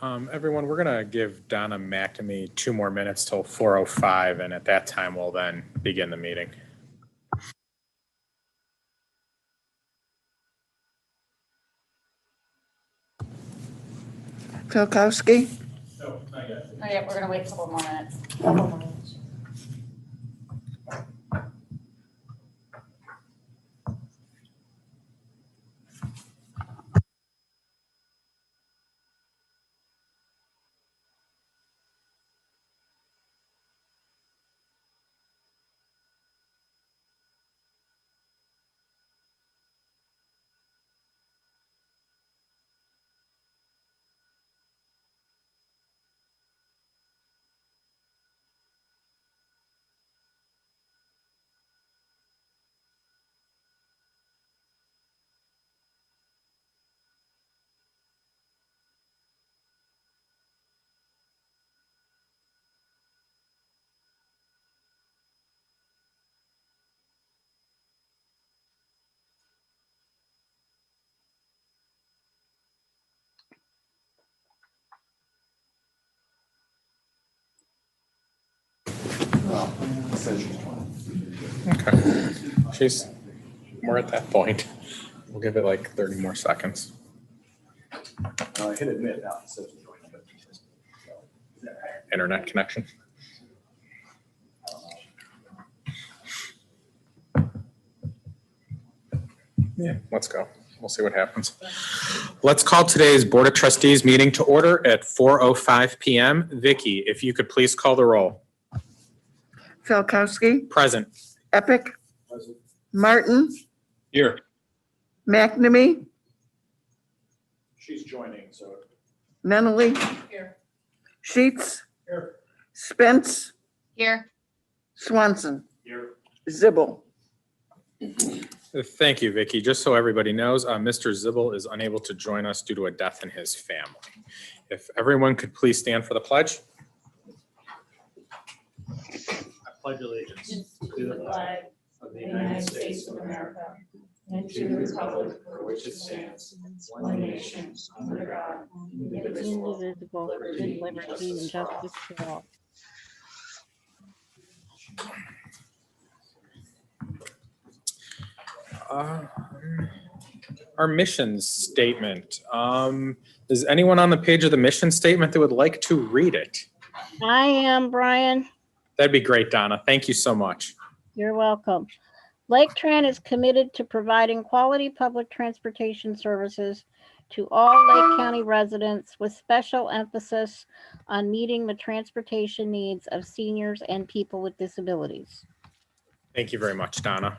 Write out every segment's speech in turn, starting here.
Everyone, we're going to give Donna McNamee 2 more minutes till 4:05, and at that time, we'll then begin the meeting. Filkowski? No, not yet. Not yet. We're going to wait a couple more minutes. Okay. We're at that point. We'll give it like 30 more seconds. I hit admit now. Internet connection. Yeah, let's go. We'll see what happens. Let's call today's Board of Trustees meeting to order at 4:05 p.m. Vicky, if you could please call the roll. Filkowski? Present. Epic? Present. Martin? Here. McNamee? She's joining, so. Nunnally? Here. Sheets? Here. Spence? Here. Swanson? Here. Zibble? Thank you, Vicky. Just so everybody knows, Mr. Zibble is unable to join us due to a death in his family. If everyone could please stand for the pledge. I pledge allegiance To the flag of of the United States of America and to the republic for which it stands, one nation, under God, indivisible, Indivisible, with liberty and justice for all. Our mission statement. Is anyone on the page of the mission statement that would like to read it? I am Brian. That'd be great, Donna. Thank you so much. You're welcome. Laketran is committed to providing quality public transportation services to all Lake County residents with special emphasis on meeting the transportation needs of seniors and people with disabilities. Thank you very much, Donna.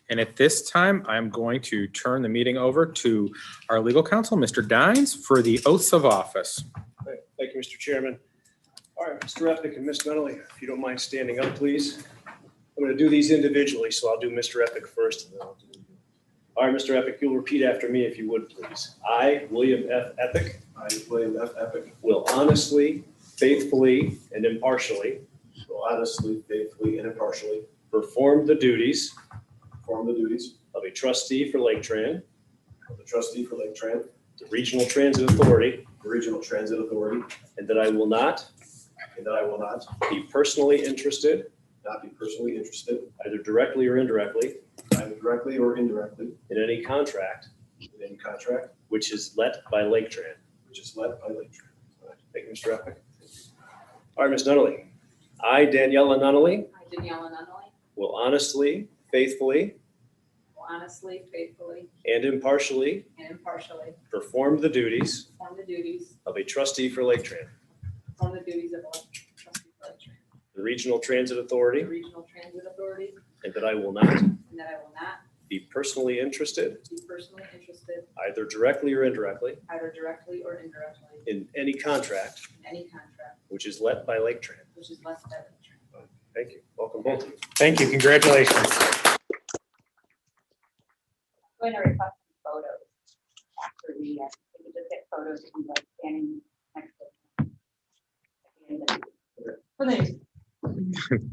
And at this time, I'm going to turn the meeting over to our legal counsel, Mr. Dines, for the oaths of office. Thank you, Mr. Chairman. All right, Mr. Epic and Ms. Nunnally, if you don't mind standing up, please. I'm going to do these individually, so I'll do Mr. Epic first. And then I'll do you. All right, Mr. Epic, you'll repeat after me if you would, please. I, William F. Epic. I, William F. Epic. Will honestly, faithfully, and impartially. Will honestly, faithfully, and impartially. Perform the duties. Perform the duties. Of a trustee for Laketran. Of the trustee for Laketran. The Regional Transit Authority. The Regional Transit Authority. And that I will not. And that I will not. Be personally interested. Not be personally interested. Either directly or indirectly. Either directly or indirectly. In any contract. In any contract. Which is let by Laketran. Which is let by Laketran. All right. Thank you, Mr. Epic. All right, Ms. Nunnally. I, Daniela Nunnally. I, Daniela Nunnally, Will honestly, faithfully, will honestly, faithfully, and impartially and impartially perform the duties perform the duties of a trustee for Laketran. of a trustee for Laketran, The Regional Transit the Authority. Regional Transit Authority, And that I will not and that I will not be personally interested, be personally interested, either directly or indirectly, either directly or indirectly, in any contract in any contract which is let by Laketran. which is left by Laketran. Thank you. Welcome both of you. Thank you. Congratulations. Going to request some photos after we can just get photos of you like standing next to.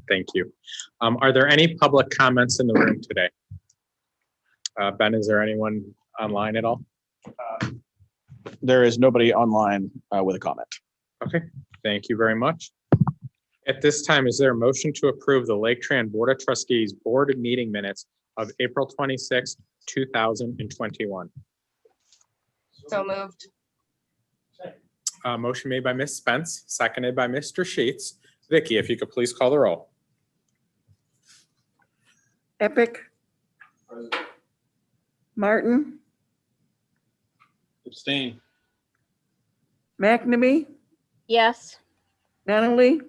Thank you. Are there any public comments in the room today? Ben, is there anyone online at all? there is nobody online with a comment. Okay, thank you very much. At this time, is there a motion to approve the Laketran Board of Trustees Board meeting minutes of April 26, 2021? So moved. Motion made by Ms. Spence, seconded by Mr. Sheets. Vicky, if you could please call the roll. Epic. Martin, Abstain. McNamee, Yes. Nunley,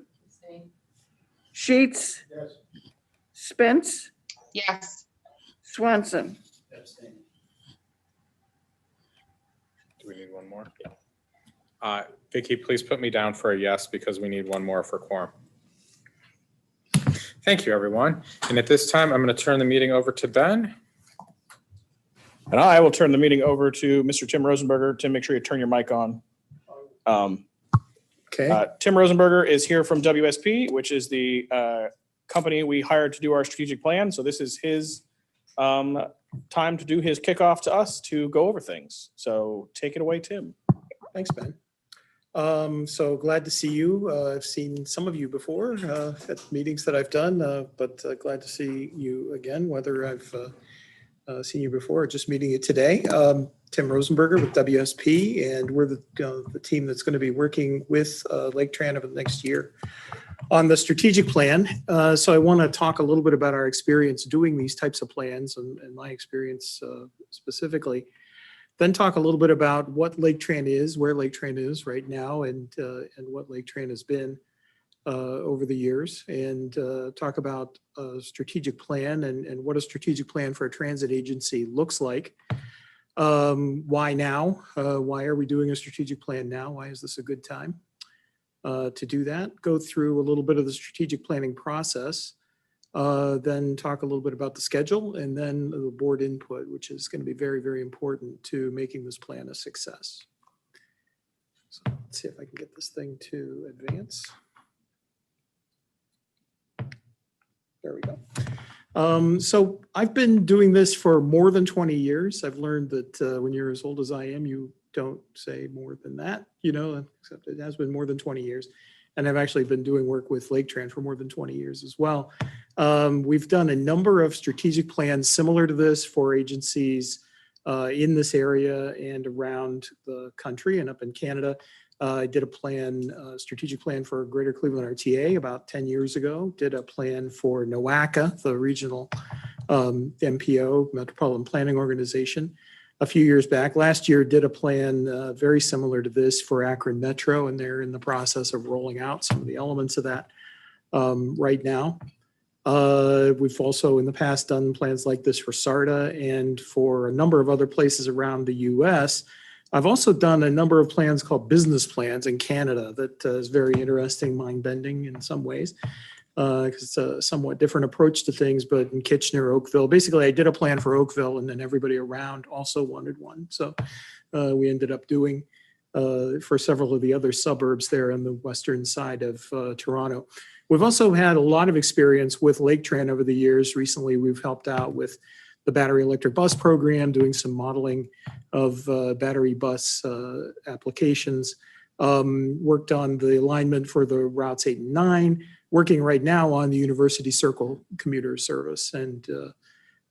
Sheets, Spence, Yes. Swanson. Do we need one more? Vicky, please put me down for a yes because we need one more for quorum. Thank you, everyone. And at this time, I'm going to turn the meeting over to Ben. And I will turn the meeting over to Mr. Tim Rosenberger. Tim, make sure you turn your mic on. Okay. Tim Rosenberger is here from WSP, which is the company we hired to do our strategic plan. So this is his time to do his kickoff to us to go over things. So take it away, Tim. Thanks, Ben. So glad to see you. I've seen some of you before at meetings that I've done, but glad to see you again, whether I've seen you before or just meeting you today. Tim Rosenberger with WSP, and we're the team that's going to be working with Laketran over the next year on the strategic plan. So I want to talk a little bit about our experience doing these types of plans and my experience specifically. Then talk a little bit about what Laketran is, where Laketran is right now, and what Laketran has been over the years, and talk about a strategic plan and what a strategic plan for a transit agency looks like. Why now? Why are we doing a strategic plan now? Why is this a good time to do that? Go through a little bit of the strategic planning process. Then talk a little bit about the schedule, and then the board input, which is going to be very, very important to making this plan a success. So let's see if I can get this thing to advance. There we go. So I've been doing this for more than 20 years. I've learned that when you're as old as I am, you don't say more than that, except it has been more than 20 years. And I've actually been doing work with Laketran for more than 20 years as well. We've done a number of strategic plans similar to this for agencies in this area and around the country and up in Canada. I did a strategic plan for Greater Cleveland RTA about 10 years ago. Did a plan for NOACA, the regional MPO, Metropolitan Planning Organization, a few years back. Last year did a plan very similar to this for Akron Metro, and they're in the process of rolling out some of the elements of that right now. We've also in the past done plans like this for SARTA and for a number of other places around the US. I've also done a number of plans called business plans in Canada that is very interesting, mind-bending in some ways, because it's a somewhat different approach to things, but in Kitchener, Oakville, basically I did a plan for Oakville and then everybody around also wanted one. So we ended up doing for several of the other suburbs there on the western side of Toronto. We've also had a lot of experience with Laketran over the years. Recently, we've helped out with the battery electric bus program, doing some modeling of battery bus applications, worked on the alignment for the routes 8 and 9, working right now on the University Circle commuter service. And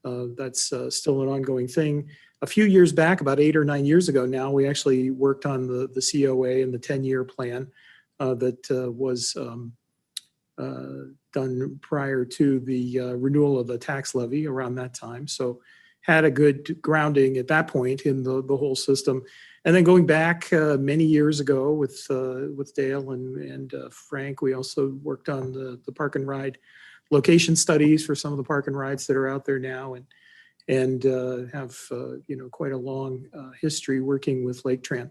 that's still an ongoing thing. A few years back, about 8 or 9 years ago now, we actually worked on the COA and the 10-year plan that was done prior to the renewal of the tax levy around that time. So had a good grounding at that point in the whole system. And then going back many years ago with Dale and Frank, we also worked on the park and ride location studies for some of the park and rides that are out there now, and have quite a long history working with Laketran.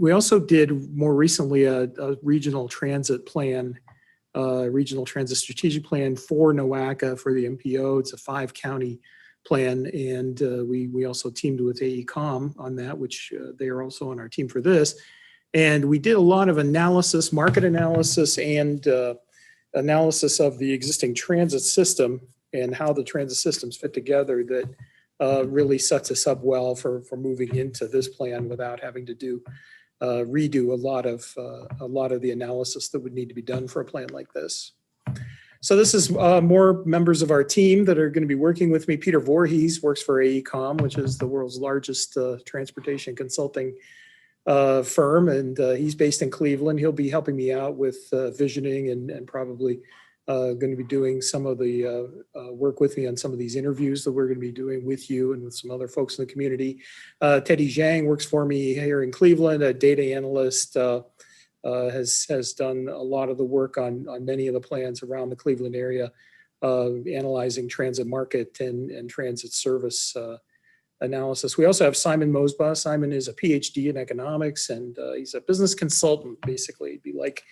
We also did more recently a regional transit plan, regional transit strategic plan for NOACA for the MPO. It's a 5-county plan, and we also teamed with AECOM on that, which they are also on our team for this. And we did a lot of analysis, market analysis, and analysis of the existing transit system and how the transit systems fit together that really sets us up well for moving into this plan without having to redo a lot of the analysis that would need to be done for a plan like this. So this is more members of our team that are going to be working with me. Peter Voorhees works for AECOM, which is the world's largest transportation consulting firm, and he's based in Cleveland. He'll be helping me out with visioning and probably going to be doing some of the work with me on some of these interviews that we're going to be doing with you and with some other folks in the community. Teddy Zhang works for me here in Cleveland, a data analyst, has done a lot of the work on many of the plans around the Cleveland area, analyzing transit market and transit service analysis. We also have Simon Mosba. Simon is a PhD in economics, and he's a business consultant. Basically, he'd be like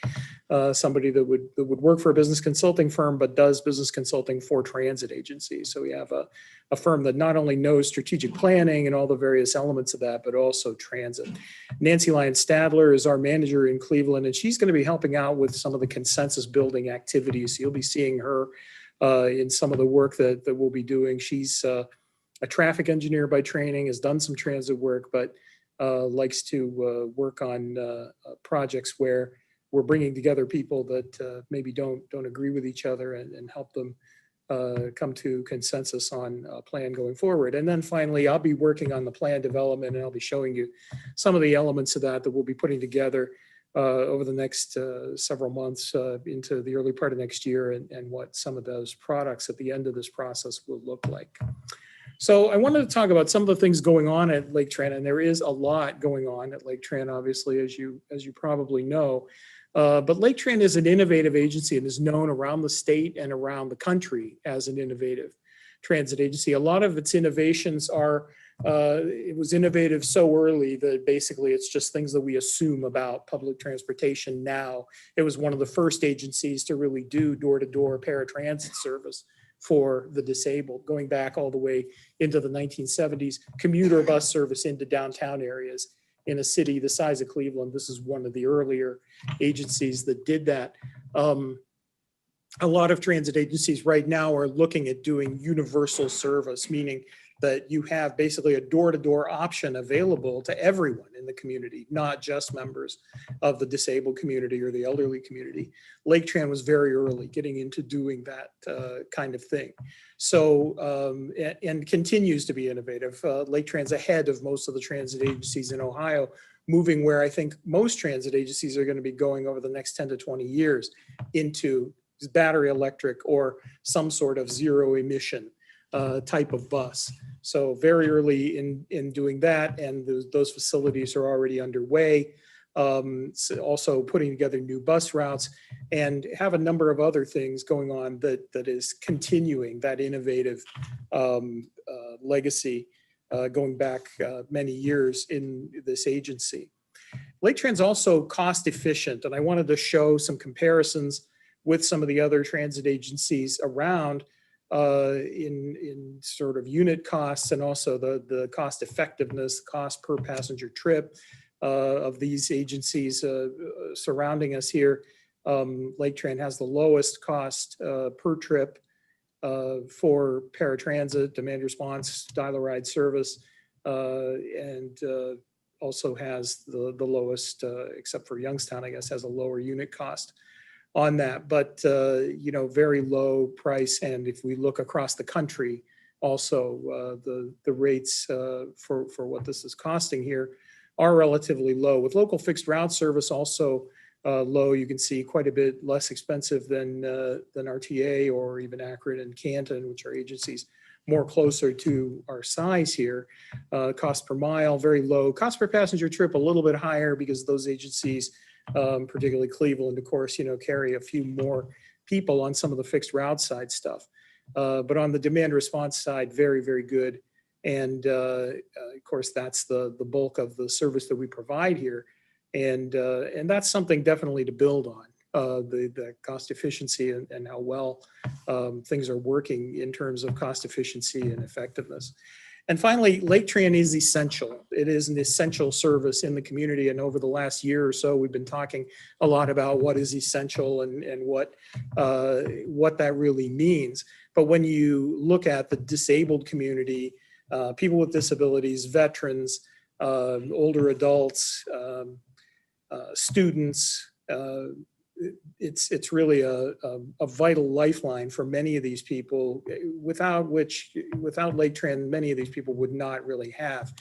somebody that would work for a business consulting firm, but does business consulting for transit agencies. So we have a firm that not only knows strategic planning and all the various elements of that, but also transit. Nancy Lyon-Stadler is our manager in Cleveland, and she's going to be helping out with some of the consensus building activities. You'll be seeing her in some of the work that we'll be doing. She's a traffic engineer by training, has done some transit work, but likes to work on projects where we're bringing together people that maybe don't agree with each other and help them come to consensus on a plan going forward. And then finally, I'll be working on the plan development, and I'll be showing you some of the elements of that we'll be putting together over the next several months into the early part of next year, and what some of those products at the end of this process will look like. So I wanted to talk about some of the things going on at Laketran, and there is a lot going on at Laketran, obviously, as you probably know. But Laketran is an innovative agency and is known around the state and around the country as an innovative transit agency. A lot of its innovations it was innovative so early that basically it's just things that we assume about public transportation now. It was one of the first agencies to really do door-to-door paratransit service for the disabled, going back all the way into the 1970s, commuter bus service into downtown areas in a city the size of Cleveland. This is one of the earlier agencies that did that. A lot of transit agencies right now are looking at doing universal service, meaning that you have basically a door-to-door option available to everyone in the community, not just members of the disabled community or the elderly community. Laketran was very early getting into doing that kind of thing. So, and continues to be innovative. Laketran's ahead of most of the transit agencies in Ohio, moving where I think most transit agencies are going to be going over the next 10 to 20 years into battery electric or some sort of zero emission type of bus. So very early in doing that, and those facilities are already underway. So also putting together new bus routes, and have a number of other things going on that is continuing that innovative legacy going back many years in this agency. Laketran's also cost efficient, and I wanted to show some comparisons with some of the other transit agencies around in sort of unit costs, and also the cost effectiveness, cost per passenger trip of these agencies surrounding us here. Laketran has the lowest cost per trip for paratransit, demand response, dial-a-ride service, and also has the lowest, except for Youngstown, I guess, has a lower unit cost on that, but very low price. And if we look across the country, also the rates for what this is costing here are relatively low. With local fixed route service also low, you can see quite a bit less expensive than RTA or even Akron and Canton, which are agencies more closer to our size here. Cost per mile, very low. Cost per passenger trip, a little bit higher, because those agencies, particularly Cleveland, of course, carry a few more people on some of the fixed route side stuff. But on the demand response side, very, very good. And of course, that's the bulk of the service that we provide here. And that's something definitely to build on, the cost efficiency and how well things are working in terms of cost efficiency and effectiveness. And finally, Laketran is essential. It is an essential service in the community. And over the last year or so, we've been talking a lot about what is essential and what that really means. But when you look at the disabled community, people with disabilities, veterans, older adults, students. It's really a vital lifeline for many of these people, without Laketran, many of these people would not really have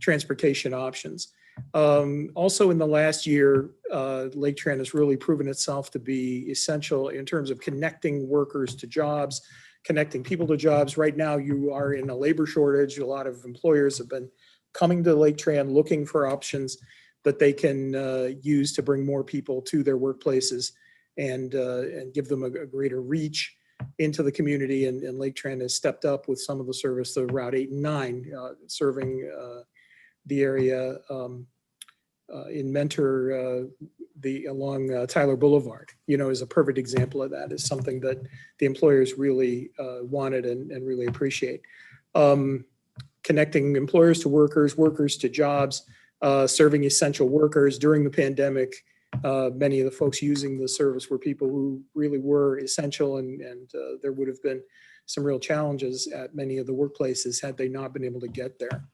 transportation options. Also in the last year, Laketran has really proven itself to be essential in terms of connecting workers to jobs, connecting people to jobs. Right now, you are in a labor shortage. A lot of employers have been coming to Laketran looking for options that they can use to bring more people to their workplaces and give them a greater reach into the community. And Laketran has stepped up with some of the service, the Route 8 and 9, serving the area in Mentor, along Tyler Boulevard, is a perfect example of that. Is something that the employers really wanted and really appreciate. Connecting employers to workers, workers to jobs, serving essential workers during the pandemic. Many of the folks using the service were people who really were essential, and there would have been some real challenges at many of the workplaces had they not been able to get there.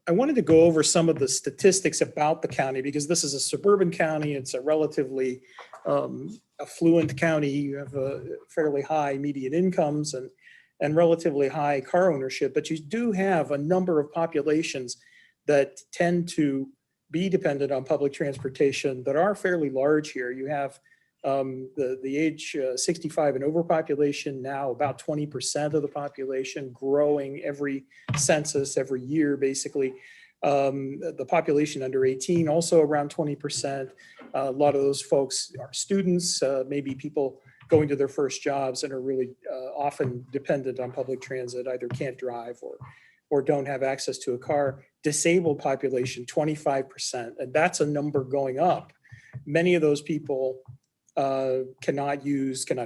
I wanted to go over some of the statistics about the county because this is a suburban county. It's a relatively affluent county. You have a fairly high median incomes and relatively high car ownership, but you do have a number of populations that tend to be dependent on public transportation that are fairly large here. You have the age 65 and over population, now about 20% of the population, growing every census, every year, basically. The population under 18, also around 20%. A lot of those folks are students, maybe people going to their first jobs and are really often dependent on public transit, either can't drive or don't have access to a car. Disabled population, 25%, and that's a number going up. Many of those people cannot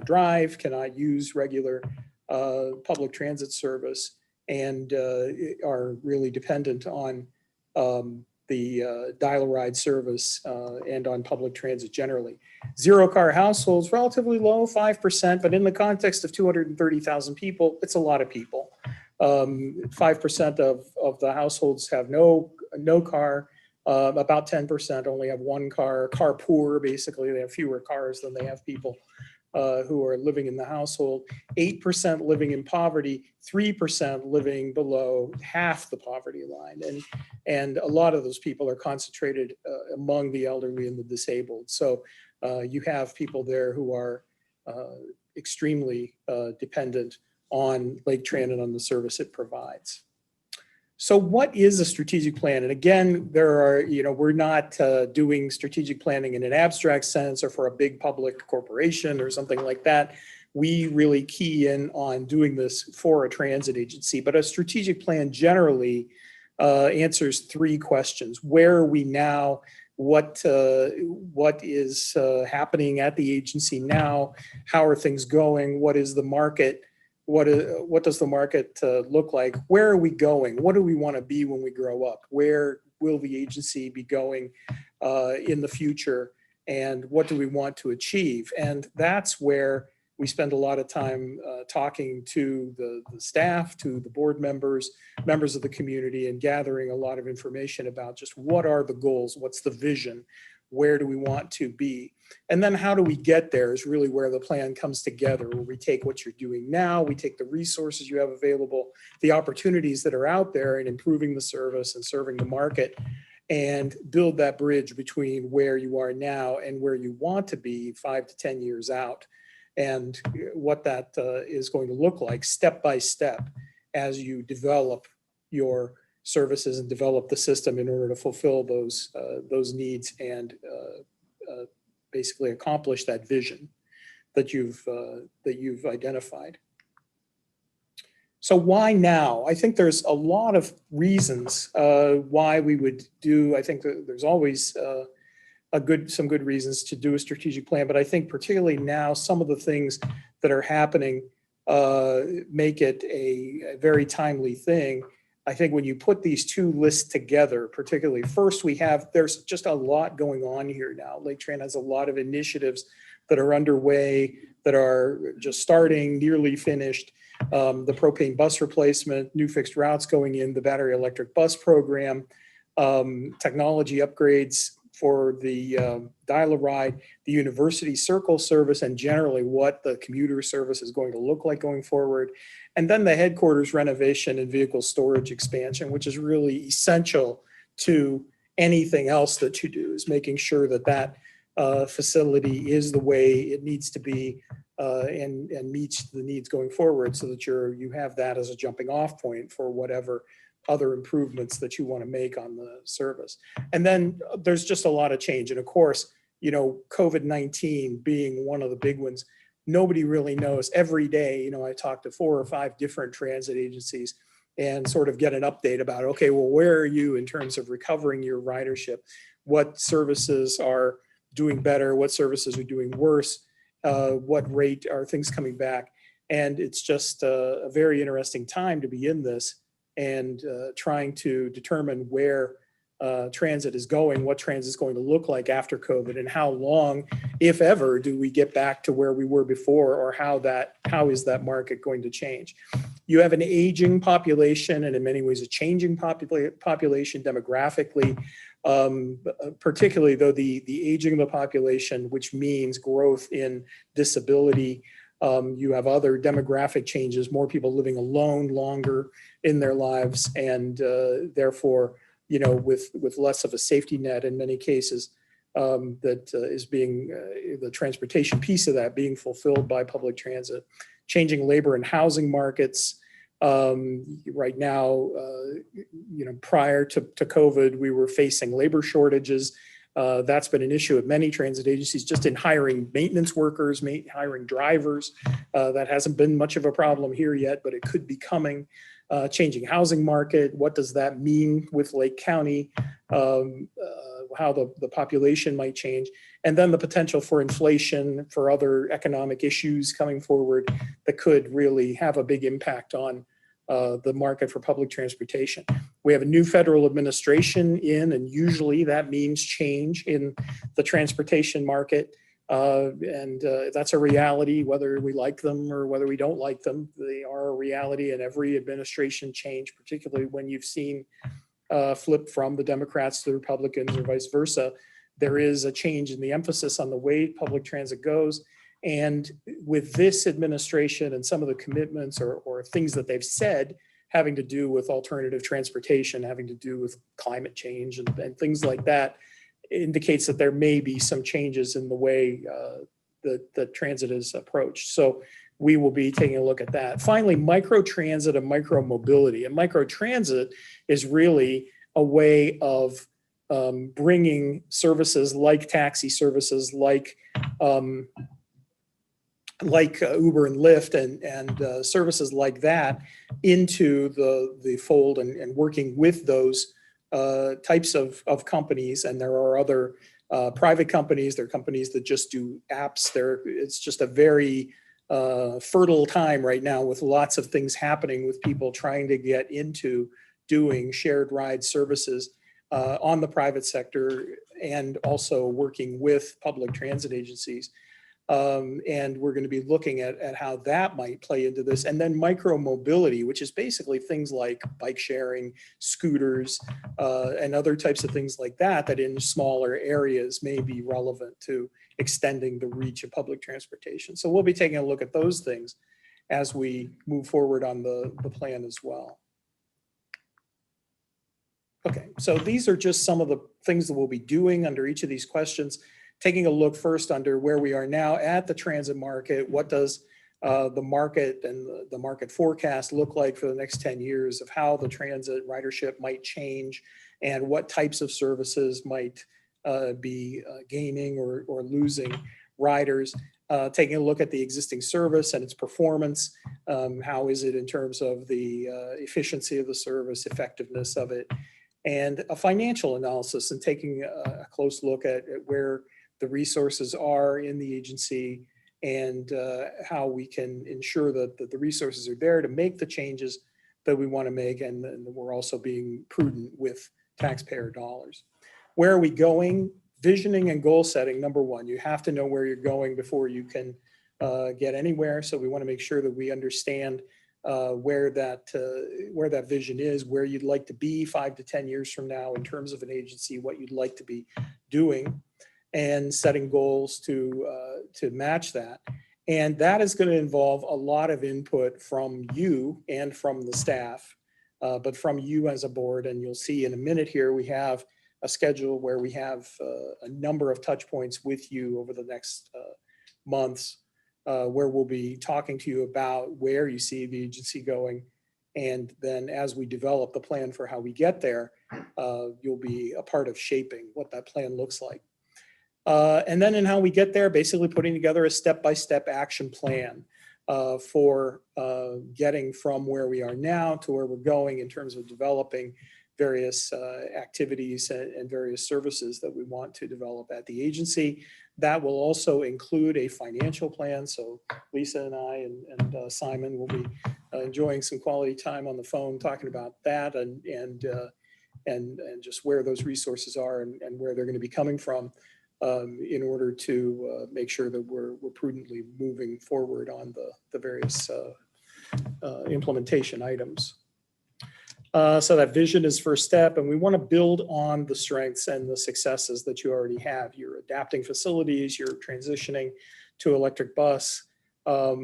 drive, cannot use regular public transit service, and are really dependent on the dial-a-ride service and on public transit generally. Zero car households, relatively low, 5%, but in the context of 230,000 people, it's a lot of people. 5% of the households have no car. About 10% only have one car. Car poor, basically, they have fewer cars than they have people who are living in the household. 8% living in poverty, 3% living below half the poverty line. And a lot of those people are concentrated among the elderly and the disabled. So you have people there who are extremely dependent on Laketran and on the service it provides. So what is a strategic plan? And again, we're not doing strategic planning in an abstract sense or for a big public corporation or something like that. We really key in on doing this for a transit agency, but a strategic plan generally answers three questions. Where are we now? What is happening at the agency now? How are things going? What is the market? What does the market look like? Where are we going? What do we want to be when we grow up? Where will the agency be going in the future? And what do we want to achieve? And that's where we spend a lot of time talking to the staff, to the board members of the community, and gathering a lot of information about just what are the goals, what's the vision, where do we want to be? And then how do we get there is really where the plan comes together, where we take what you're doing now, we take the resources you have available, the opportunities that are out there in improving the service and serving the market, and build that bridge between where you are now and where you want to be 5 to 10 years out, and what that is going to look like step by step as you develop your services and develop the system in order to fulfill those needs and basically accomplish that vision that you've identified. So why now? I think there's a lot of reasons why we would do. I think that there's always some good reasons to do a strategic plan, but I think particularly now some of the things that are happening make it a very timely thing. I think when you put these two lists together, particularly first there's just a lot going on here now. Laketran has a lot of initiatives that are underway, that are just starting, nearly finished. the propane bus replacement, new fixed routes going in, the battery electric bus program, technology upgrades for the dial-a-ride, the university circle service, and generally what the commuter service is going to look like going forward. And then the headquarters renovation and vehicle storage expansion, which is really essential to anything else that you do, is making sure that that facility is the way it needs to be and meets the needs going forward, so that you have that as a jumping off point for whatever other improvements that you want to make on the service. And then there's just a lot of change. And of course, you know, COVID-19 being one of the big ones, nobody really knows. Every day, you know, I talk to 4 or 5 different transit agencies and sort of get an update about, okay, well, where are you in terms of recovering your ridership? What services are doing better? What services are doing worse? What rate are things coming back? And it's just a very interesting time to be in this and trying to determine where transit is going, what transit is going to look like after COVID, and how long, if ever, do we get back to where we were before, or how is that market going to change? You have an aging population, and in many ways a changing population demographically, particularly though the aging of the population, which means growth in disability. You have other demographic changes, more people living alone longer in their lives, and therefore, you know, with less of a safety net in many cases, that is being, the transportation piece of that being fulfilled by public transit. Changing labor and housing markets. Right now, you know, prior to COVID, we were facing labor shortages. That's been an issue at many transit agencies, just in hiring maintenance workers, hiring drivers. That hasn't been much of a problem here yet, but it could be coming. Changing housing market, what does that mean with Lake County? How the population might change. And then the potential for inflation, for other economic issues coming forward that could really have a big impact on the market for public transportation. We have a new federal administration in, and usually that means change in the transportation market. And that's a reality, whether we like them or whether we don't like them. They are a reality, and every administration change, particularly when you've seen flip from the Democrats to the Republicans or vice versa, there is a change in the emphasis on the way public transit goes. And with this administration and some of the commitments or things that they've said having to do with alternative transportation, having to do with climate change and things like that, indicates that there may be some changes in the way that transit is approached. So we will be taking a look at that. Finally, microtransit and micromobility. And microtransit is really a way of bringing services like taxi services, like Uber and Lyft and services like that into the fold, and working with those types of companies. And there are other private companies. There are companies that just do apps. It's just a very fertile time right now, with lots of things happening, with people trying to get into doing shared ride services on the private sector, and also working with public transit agencies. And we're going to be looking at how that might play into this. And then micromobility, which is basically things like bike sharing, scooters, and other types of things like that in smaller areas may be relevant to extending the reach of public transportation. So we'll be taking a look at those things as we move forward on the plan as well. Okay, so these are just some of the things that we'll be doing under each of these questions. Taking a look first under where we are now at the transit market. What does the market and the market forecast look like for the next 10 years of how the transit ridership might change, and what types of services might be gaining or losing riders. Taking a look at the existing service and its performance. How is it in terms of the efficiency of the service, effectiveness of it, and a financial analysis, and taking a close look at where the resources are in the agency, and how we can ensure that the resources are there to make the changes that we want to make, and we're also being prudent with taxpayer dollars. Where are we going? Visioning and goal setting, number one. You have to know where you're going before you can get anywhere. So we want to make sure that we understand where that vision is, where you'd like to be 5 to 10 years from now in terms of an agency, what you'd like to be doing, and setting goals to match that. And that is going to involve a lot of input from you and from the staff, but from you as a board. And you'll see in a minute here, we have a schedule where we have a number of touch points with you over the next months, where we'll be talking to you about where you see the agency going. And then as we develop the plan for how we get there, you'll be a part of shaping what that plan looks like. And then in how we get there, basically putting together a step-by-step action plan for getting from where we are now to where we're going in terms of developing various activities and various services that we want to develop at the agency. That will also include a financial plan. So Lisa and I and Simon will be enjoying some quality time on the phone talking about that and just where those resources are and where they're going to be coming from, in order to make sure that we're prudently moving forward on the various implementation items. So that vision is first step, and we want to build on the strengths and the successes that you already have. You're adapting facilities, you're transitioning to electric bus,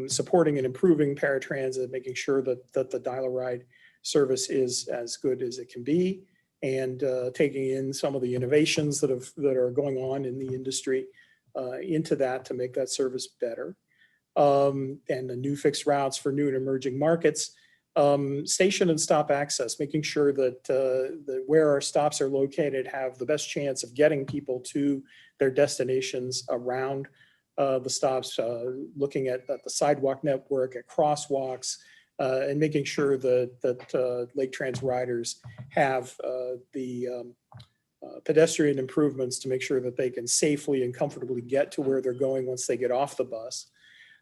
supporting and improving paratransit, making sure that the dial-a-ride service is as good as it can be, and taking in some of the innovations that are going on in the industry into that to make that service better. And the new fixed routes for new and emerging markets. Station and stop access, making sure that where our stops are located have the best chance of getting people to their destinations around the stops, looking at the sidewalk network, at crosswalks, and making sure that Laketrans riders have the pedestrian improvements to make sure that they can safely and comfortably get to where they're going once they get off the bus.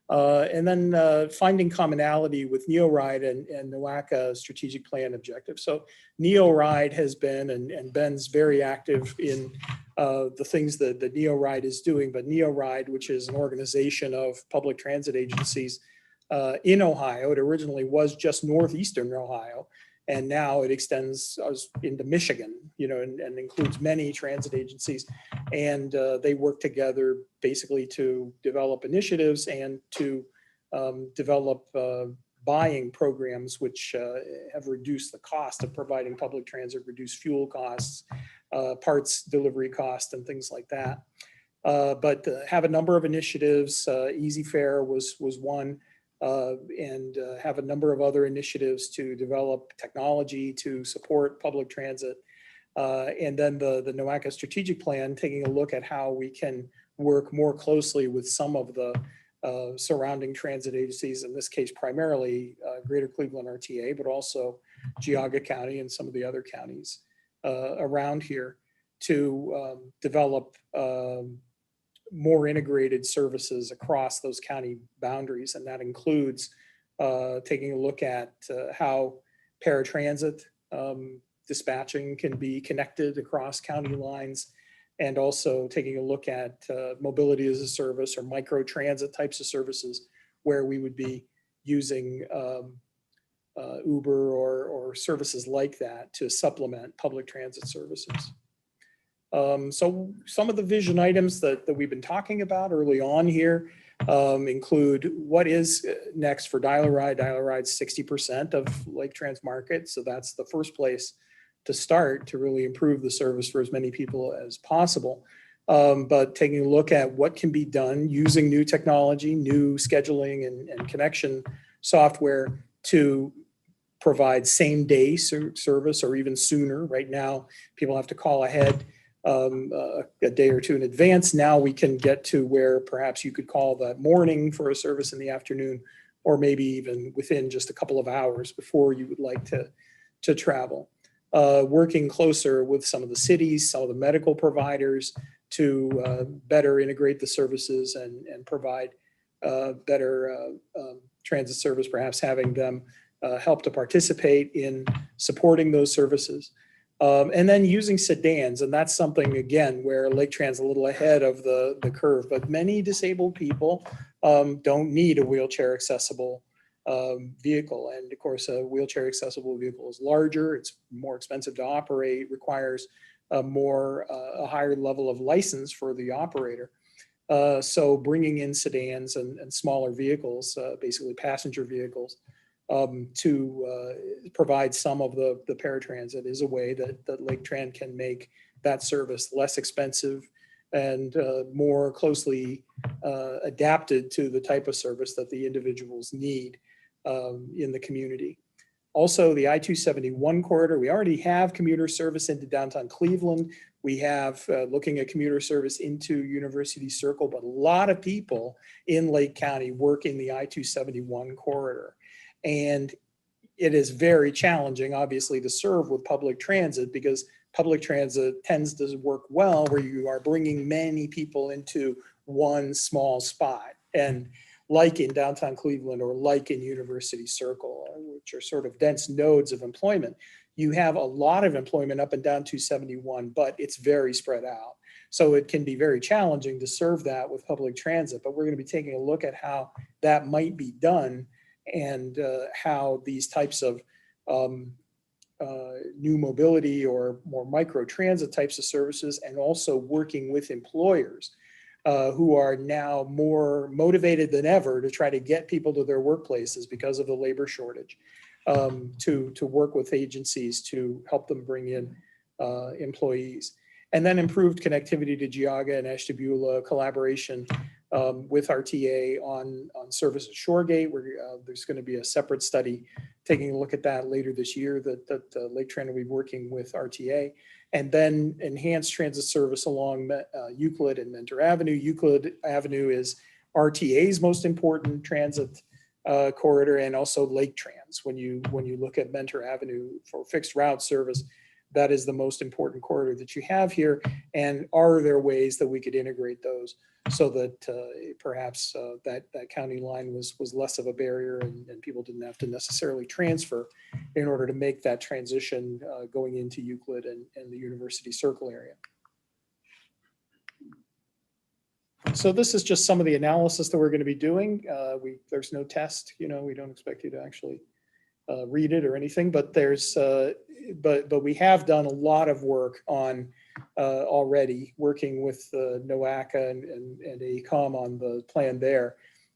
And then finding commonality with NeoRide and NOACA strategic plan objectives. So NeoRide has been, and Ben's very active in the things that NeoRide is doing, but NeoRide, which is an organization of public transit agencies in Ohio. It originally was just northeastern Ohio, and now it extends into Michigan, and includes many transit agencies. And they work together basically to develop initiatives and to develop buying programs which have reduced the cost of providing public transit, reduced fuel costs, parts delivery costs, and things like that. But have a number of initiatives. Easy Fare was one. And have a number of other initiatives to develop technology to support public transit. And then the NOACA strategic plan, taking a look at how we can work more closely with some of the surrounding transit agencies, in this case, primarily Greater Cleveland RTA, but also Geauga County and some of the other counties around here to develop more integrated services across those county boundaries. And that includes taking a look at how paratransit dispatching can be connected across county lines, and also taking a look at mobility as a service or micro transit types of services where we would be using Uber or services like that to supplement public transit services. So some of the vision items that we've been talking about early on here include what is next for Dial-A-Ride. Dial-A-Ride's 60% of Laketrans market. So that's the first place to start to really improve the service for as many people as possible. But taking a look at what can be done using new technology, new scheduling and connection software to provide same day service or even sooner. Right now, people have to call ahead a day or two in advance. Now we can get to where perhaps you could call that morning for a service in the afternoon, or maybe even within just a couple of hours before you would like to travel. Working closer with some of the cities, some of the medical providers to better integrate the services and provide better transit service, perhaps having them help to participate in supporting those services. And then using sedans, and that's something, again, where Laketrans is a little ahead of the curve, but many disabled people don't need a wheelchair accessible vehicle. And of course, a wheelchair accessible vehicle is larger, it's more expensive to operate, requires a higher level of license for the operator. So bringing in sedans and smaller vehicles, basically passenger vehicles, to provide some of the paratransit is a way that Laketran can make that service less expensive and more closely adapted to the type of service that the individuals need in the community. Also, the I-271 corridor, we already have commuter service into downtown Cleveland. We have looking at commuter service into University Circle, but a lot of people in Lake County work in the I-271 corridor. And it is very challenging, obviously, to serve with public transit because public transit tends to work well where you are bringing many people into one small spot. And like in downtown Cleveland or like in University Circle, which are sort of dense nodes of employment, you have a lot of employment up and down 271, but it's very spread out. So it can be very challenging to serve that with public transit, but we're going to be taking a look at how that might be done and how these types of new mobility or more micro transit types of services, and also working with employers who are now more motivated than ever to try to get people to their workplaces because of the labor shortage, to work with agencies to help them bring in employees. And then improved connectivity to Geauga and Ashtabula, collaboration with RTA on service at Shoregate, where there's going to be a separate study taking a look at that later this year that Laketran will be working with RTA. And then enhanced transit service along Euclid and Mentor Avenue. Euclid Avenue is RTA's most important transit corridor, and also Laketrans. When you look at Mentor Avenue for fixed route service, that is the most important corridor that you have here. And are there ways that we could integrate those so that perhaps that county line was less of a barrier and people didn't have to necessarily transfer in order to make that transition going into Euclid and the University Circle area. So this is just some of the analysis that we're going to be doing. There's no test, we don't expect you to actually read it or anything, but but we have done a lot of work on already working with NOACA and AECOM on the plan there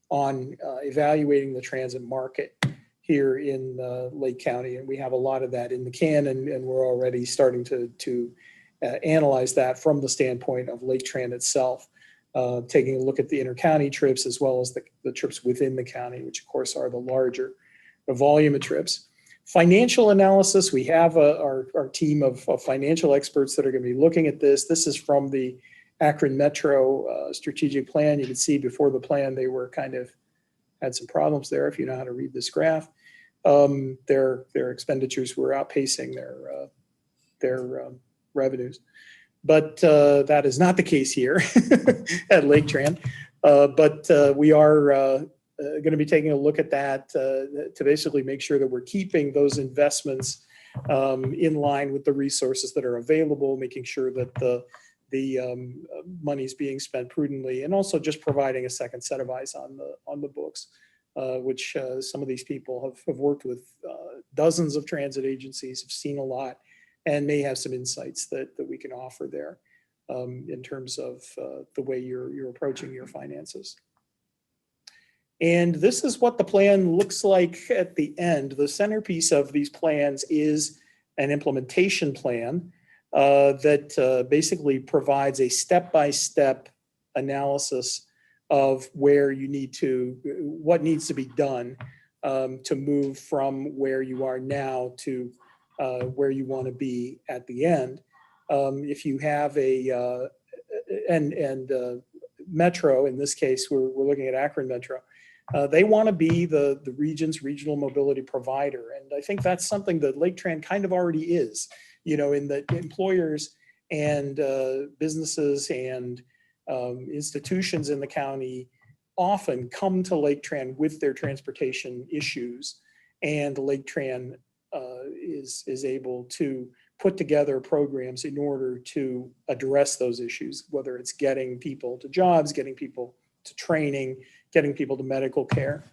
on evaluating the transit market here in Lake County. And we have a lot of that in the can, and we're already starting to analyze that from the standpoint of Laketran itself, taking a look at the inter-county trips as well as the trips within the county, which of course are the larger volume of trips. Financial analysis, we have our team of financial experts that are going to be looking at this. This is from the Akron Metro strategic plan. You can see before the plan, they were had some problems there if you know how to read this graph. Their expenditures were outpacing their revenues. But that is not the case here at Laketran. But we are going to be taking a look at that to basically make sure that we're keeping those investments in line with the resources that are available, making sure that the money is being spent prudently, and also just providing a second set of eyes on the books, which some of these people have worked with dozens of transit agencies, have seen a lot, and may have some insights that we can offer there in terms of the way you're approaching your finances. And this is what the plan looks like at the end. The centerpiece of these plans is an implementation plan that basically provides a step-by-step analysis of where you what needs to be done to move from where you are now to where you want to be at the end. If you have Metro, in this case, we're looking at Akron Metro. They want to be the region's regional mobility provider. And I think that's something that Laketran kind of already is, in that employers and businesses and institutions in the county often come to Laketran with their transportation issues. And Laketran is able to put together programs in order to address those issues, whether it's getting people to jobs, getting people to training, getting people to medical care.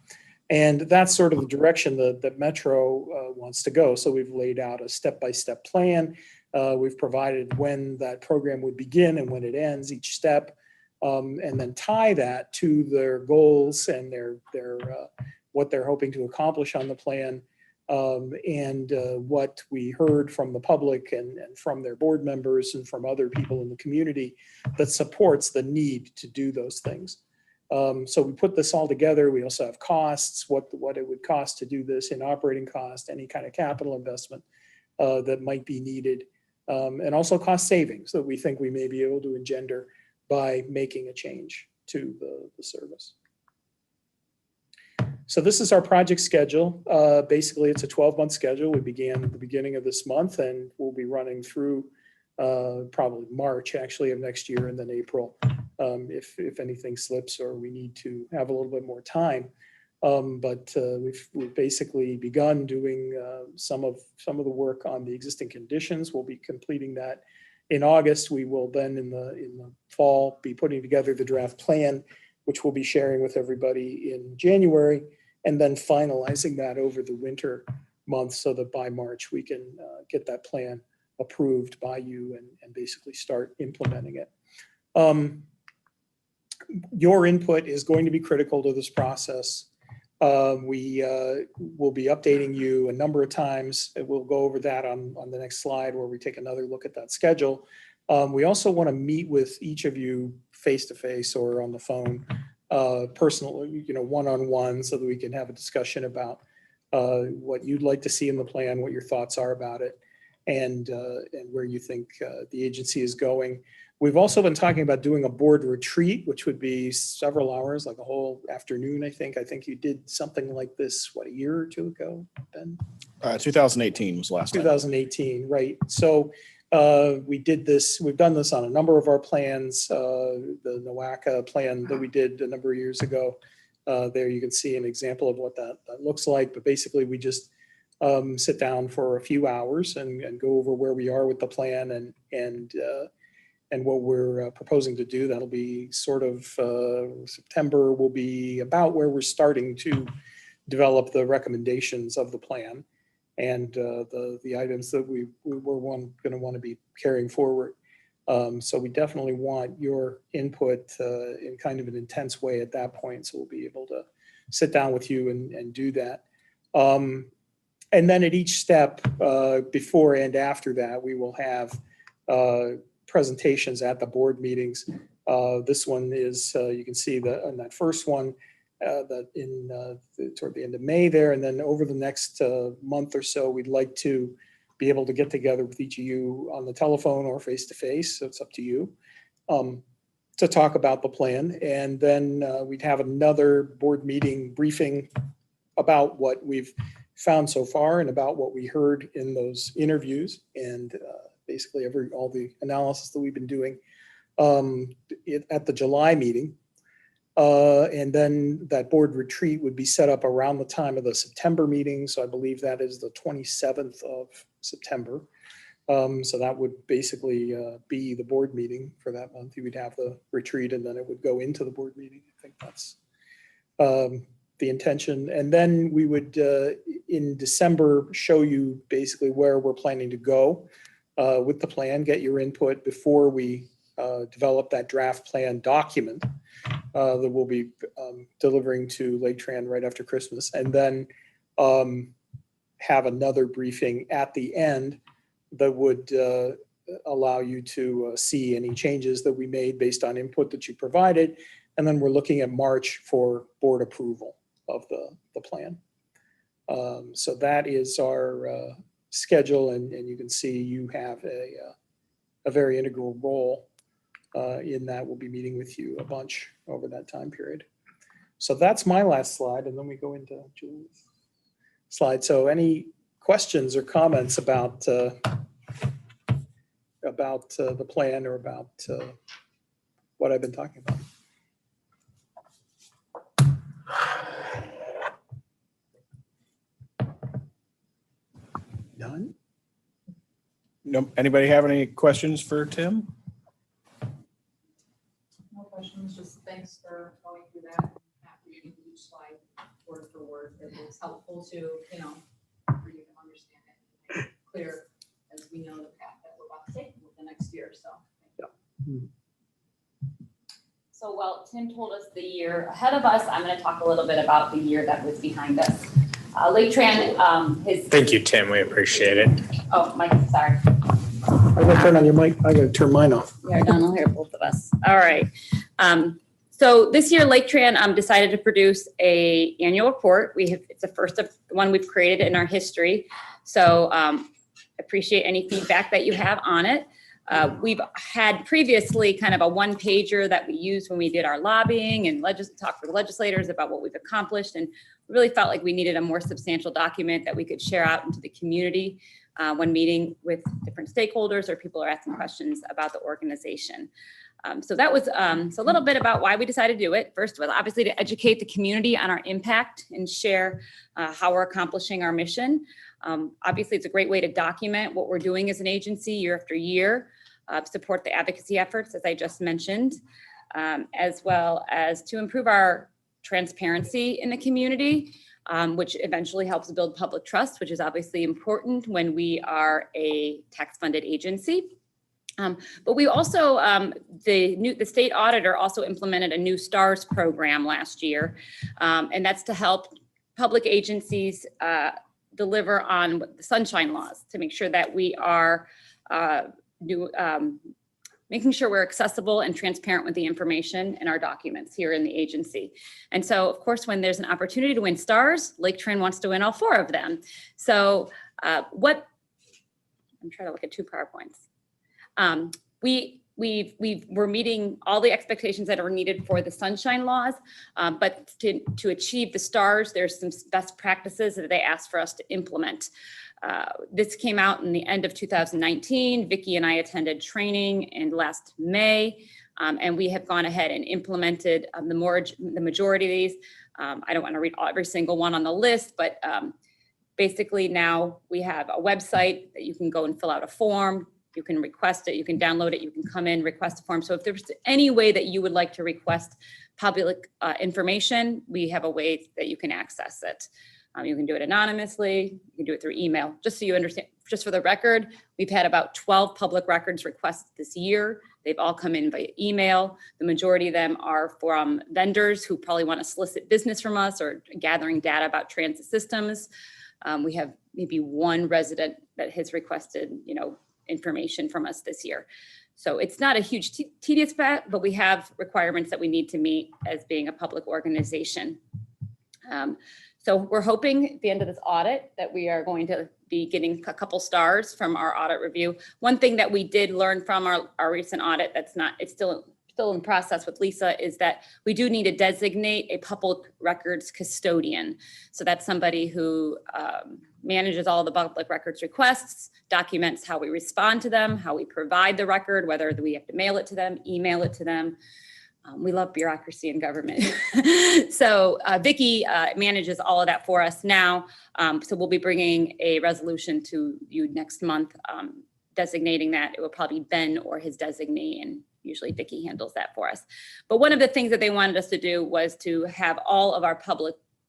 And that's sort of the direction that Metro wants to go. So we've laid out a step-by-step plan. We've provided when that program would begin and when it ends, each step, and then tie that to their goals and their what they're hoping to accomplish on the plan, and what we heard from the public and from their board members and from other people in the community that supports the need to do those things. So we put this all together. We also have costs, what it would cost to do this in operating cost, any kind of capital investment that might be needed, and also cost savings that we think we may be able to engender by making a change to the service. So this is our project schedule. Basically, it's a 12-month schedule. We began at the beginning of this month, and we'll be running through probably March, actually, of next year, and then April, if anything slips or we need to have a little bit more time. But we've basically begun doing some of the work on the existing conditions. We'll be completing that in August. We will then in the fall be putting together the draft plan, which we'll be sharing with everybody in January, and then finalizing that over the winter months so that by March we can get that plan approved by you and basically start implementing it. Your input is going to be critical to this process. We will be updating you a number of times. We'll go over that on the next slide where we take another look at that schedule. We also want to meet with each of you face-to-face or on the phone, personally, one-on-one, so that we can have a discussion about what you'd like to see in the plan, what your thoughts are about it, and where you think the agency is going. We've also been talking about doing a board retreat, which would be several hours, like a whole afternoon, I think. I think you did something like this, what, a year or two ago, Ben? 2018 was the last time. 2018, right. So we did this, we've done this on a number of our plans. The NOACA plan that we did a number of years ago, there you can see an example of what that looks like. But basically we just sit down for a few hours and go over where we are with the plan and what we're proposing to do. That'll be sort of September will be about where we're starting to develop the recommendations of the plan and the items that we're going to want to be carrying forward. So we definitely want your input in kind of an intense way at that point. So we'll be able to sit down with you and do that. And then at each step, before and after that, we will have presentations at the board meetings. This one is, you can see that on that first one, that toward the end of May there, and then over the next month or so, we'd like to be able to get together with each of you on the telephone or face-to-face, so it's up to you, to talk about the plan. And then we'd have another board meeting briefing about what we've found so far and about what we heard in those interviews and basically all the analysis that we've been doing at the July meeting. And then that board retreat would be set up around the time of the September meeting. So I believe that is the 27th of September. So that would basically be the board meeting for that month. You would have the retreat and then it would go into the board meeting. I think that's the intention. And then we would, in December, show you basically where we're planning to go with the plan, get your input before we develop that draft plan document that we'll be delivering to Laketran right after Christmas, and then have another briefing at the end that would allow you to see any changes that we made based on input that you provided. And then we're looking at March for board approval of the plan. So that is our schedule, and you can see you have a very integral role in that. We'll be meeting with you a bunch over that time period. So that's my last slide, and then we go into Julie's slide. So any questions or comments about the plan or about what I've been talking about? None? No, anybody have any questions for Tim? No questions, just thanks for going through that. Happy to do each slide word for word. board, it was helpful to, you know, for you to understand it, and make it clear as we know the path that we're about to take with the next year, so. So while Tim told us the year ahead of us, I'm going to talk a little bit about the year that was behind us. Laketran, Thank you, Tim. We appreciate it. oh, Mike, sorry. I gotta turn on your mic. I gotta turn mine off. Yeah, Donald, here, both of us. All right. So this year, Laketran decided to produce a annual report. It's the first of one we've created in our history. So appreciate any feedback that you have on it. We've had previously kind of a one-pager that we used when we did our lobbying and talked with legislators about what we've accomplished, and we really felt like we needed a more substantial document that we could share out into the community when meeting with different stakeholders or people are asking questions about the organization. So that was so a little bit about why we decided to do it. First was obviously to educate the community on our impact and share how we're accomplishing our mission. Obviously, it's a great way to document what we're doing as an agency year after year, support the advocacy efforts, as I just mentioned, as well as to improve our transparency in the community, which eventually helps build public trust, which is obviously important when we are a tax-funded agency. But we also, the state auditor also implemented a new STARS program last year, and that's to help public agencies deliver on the sunshine laws to make sure that we are making sure we're accessible and transparent with the information in our documents here in the agency. And so, of course, when there's an opportunity to win stars, Laketran wants to win all 4 of them. So I'm trying to look at 2 PowerPoints. We're meeting all the expectations that are needed for the sunshine laws, but to achieve the stars, there's some best practices that they asked for us to implement. This came out in the end of 2019. Vicki and I attended training in last May, and we have gone ahead and implemented the majority of these. I don't want to read every single one on the list, but basically now we have a website that you can go and fill out a form. You can request it, you can download it, you can come in, request a form. So if there's any way that you would like to request public information, we have a way that you can access it. You can do it anonymously, you can do it through email. Just so you understand, just for the record, we've had about 12 public records requests this year. They've all come in via email. The majority of them are from vendors who probably want to solicit business from us or gathering data about transit systems. We have maybe 1 resident that has requested, information from us this year. So it's not a huge tedious path, but we have requirements that we need to meet as being a public organization. So we're hoping at the end of this audit that we are going to be getting a couple stars from our audit review. One thing that we did learn from our recent audit it's still in process with Lisa, is that we do need to designate a public records custodian. So that's somebody who manages all the public records requests, documents how we respond to them, how we provide the record, whether we have to mail it to them, email it to them. We love bureaucracy in government. So Vicki manages all of that for us now. So we'll be bringing a resolution to you next month, designating that. It will probably be Ben or his designee, and usually Vicki handles that for us. But one of the things that they wanted us to do was to have all of our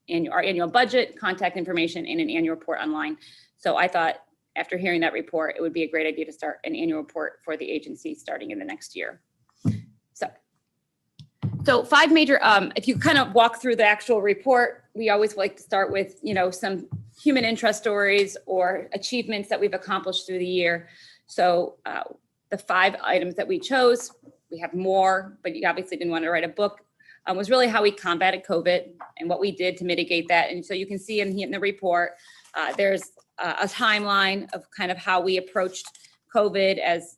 annual budget, contact information, and an annual report online. So I thought after hearing that report, it would be a great idea to start an annual report for the agency starting in the next year. So 5 major, if you kind of walk through the actual report, we always like to start with, some human interest stories or achievements that we've accomplished through the year. So the 5 items that we chose, we have more, but you obviously didn't want to write a book, was really how we combated COVID and what we did to mitigate that. And so you can see in the report, there's a timeline of kind of how we approached COVID as,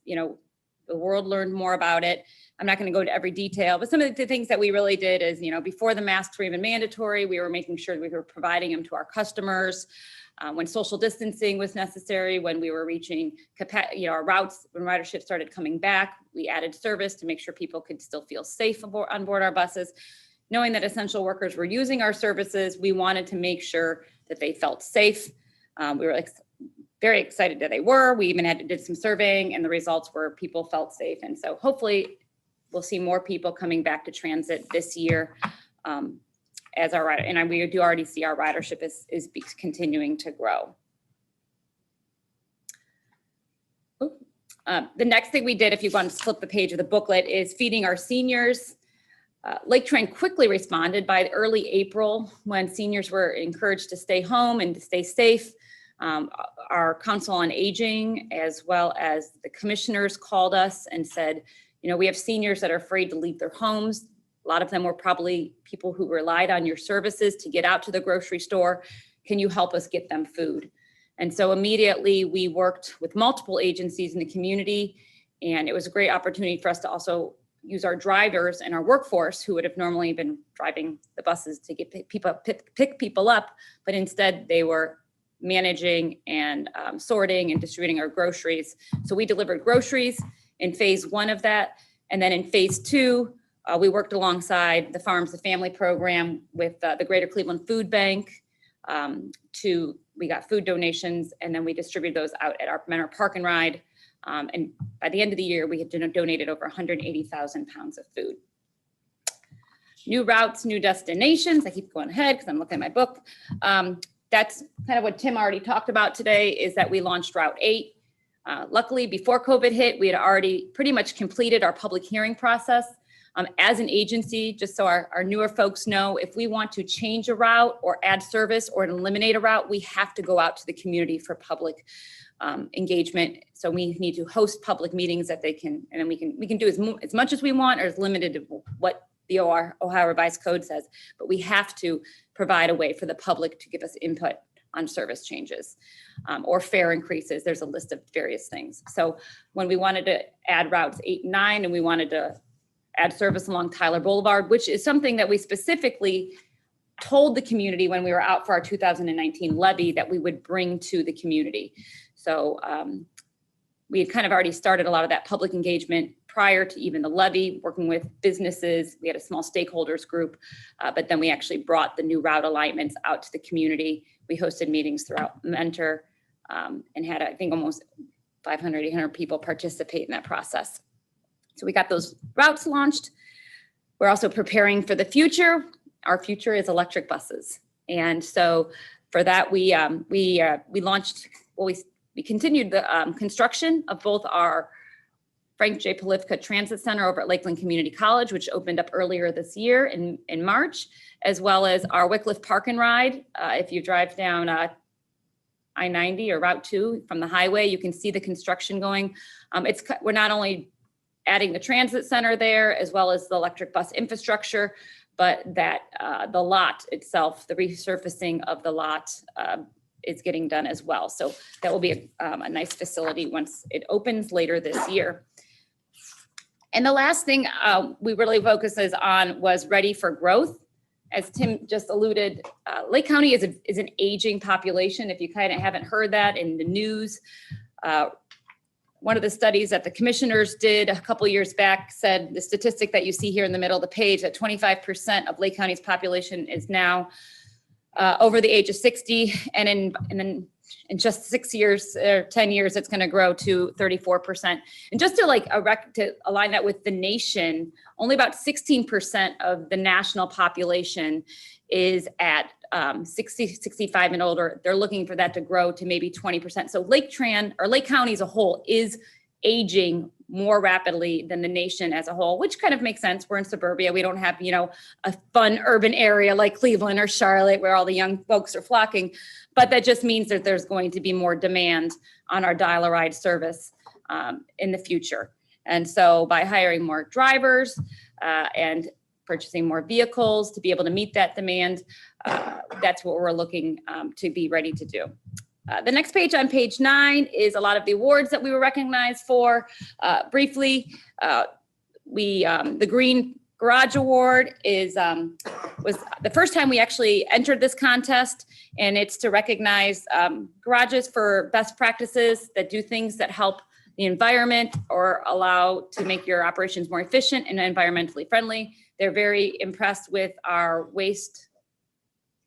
the world learned more about it. I'm not going to go into every detail, but some of the things that we really did is, before the masks were even mandatory, we were making sure we were providing them to our customers. When social distancing was necessary, when we were reaching our routes, when ridership started coming back, we added service to make sure people could still feel safe on board our buses. Knowing that essential workers were using our services, we wanted to make sure that they felt safe. We were very excited that they were. We even did some surveying, and the results were people felt safe. And so hopefully we'll see more people coming back to transit this year. as our rider, and we do already see our ridership is continuing to grow. The next thing we did, if you want to flip the page of the booklet, is feeding our seniors. Laketran quickly responded by early April when seniors were encouraged to stay home and to stay safe. Our Council on Aging, as well as the commissioners, called us and said, you know, we have seniors that are afraid to leave their homes. A lot of them were probably people who relied on your services to get out to the grocery store. Can you help us get them food? And so immediately we worked with multiple agencies in the community, and it was a great opportunity for us to also use our drivers and our workforce who would have normally been driving the buses to get pick people up, but instead they were managing and sorting and distributing our groceries. So we delivered groceries in phase 1 of that. And then in phase 2, we worked alongside the Farms to Family program with the Greater Cleveland Food Bank we got food donations, and then we distributed those out at our Menor Park and Ride. And by the end of the year, we had donated over 180,000 pounds of food. New routes, new destinations. I keep going ahead because I'm looking at my book. That's kind of what Tim already talked about today, is that we launched Route 8. Luckily, before COVID hit, we had already pretty much completed our public hearing process. As an agency, just so our newer folks know, if we want to change a route or add service or eliminate a route, we have to go out to the community for public engagement. So we need to host public meetings that they can, and then we can do as much as we want or as limited to what the Ohio Revised Code says, but we have to provide a way for the public to give us input on service changes or fare increases. There's a list of various things. So when we wanted to add routes 8 and 9, and we wanted to add service along Tyler Boulevard, which is something that we specifically told the community when we were out for our 2019 levy that we would bring to the community. So we had kind of already started a lot of that public engagement prior to even the levy, working with businesses. We had a small stakeholders group, but then we actually brought the new route alignments out to the community. We hosted meetings throughout Mentor and had, I think, almost 500, 800 people participate in that process. So we got those routes launched. We're also preparing for the future. Our future is electric buses. And so for that, we launched, well, we continued the construction of both our Frank J. Polivka Transit Center over at Lakeland Community College, which opened up earlier this year in March, as well as our Wycliffe Park and Ride. If you drive down I-90 or Route 2 from the highway, you can see the construction going. We're not only adding the transit center there, as well as the electric bus infrastructure, but that the lot itself, the resurfacing of the lot is getting done as well. So that will be a nice facility once it opens later this year. And the last thing we really focuses on was ready for growth. As Tim just alluded, Lake County is an aging population. If you kind of haven't heard that in the news, one of the studies that the commissioners did a couple years back said the statistic that you see here in the middle of the page, that 25% of Lake County's population is now over the age of 60. And in just 6 years or 10 years, it's going to grow to 34%. And just to align that with the nation, only about 16% of the national population is at 65 and older. They're looking for that to grow to maybe 20%. So Laketran, or Lake County as a whole, is aging more rapidly than the nation as a whole, which kind of makes sense. We're in suburbia. We don't have, a fun urban area like Cleveland or Charlotte where all the young folks are flocking. But that just means that there's going to be more demand on our dial-a-ride service in the future. And so by hiring more drivers and purchasing more vehicles to be able to meet that demand, that's what we're looking to be ready to do. The next page, on page 9, is a lot of the awards that we were recognized for. Briefly, the Green Garage Award was the first time we actually entered this contest, and it's to recognize garages for best practices that do things that help the environment or allow to make your operations more efficient and environmentally friendly. They're very impressed with our waste.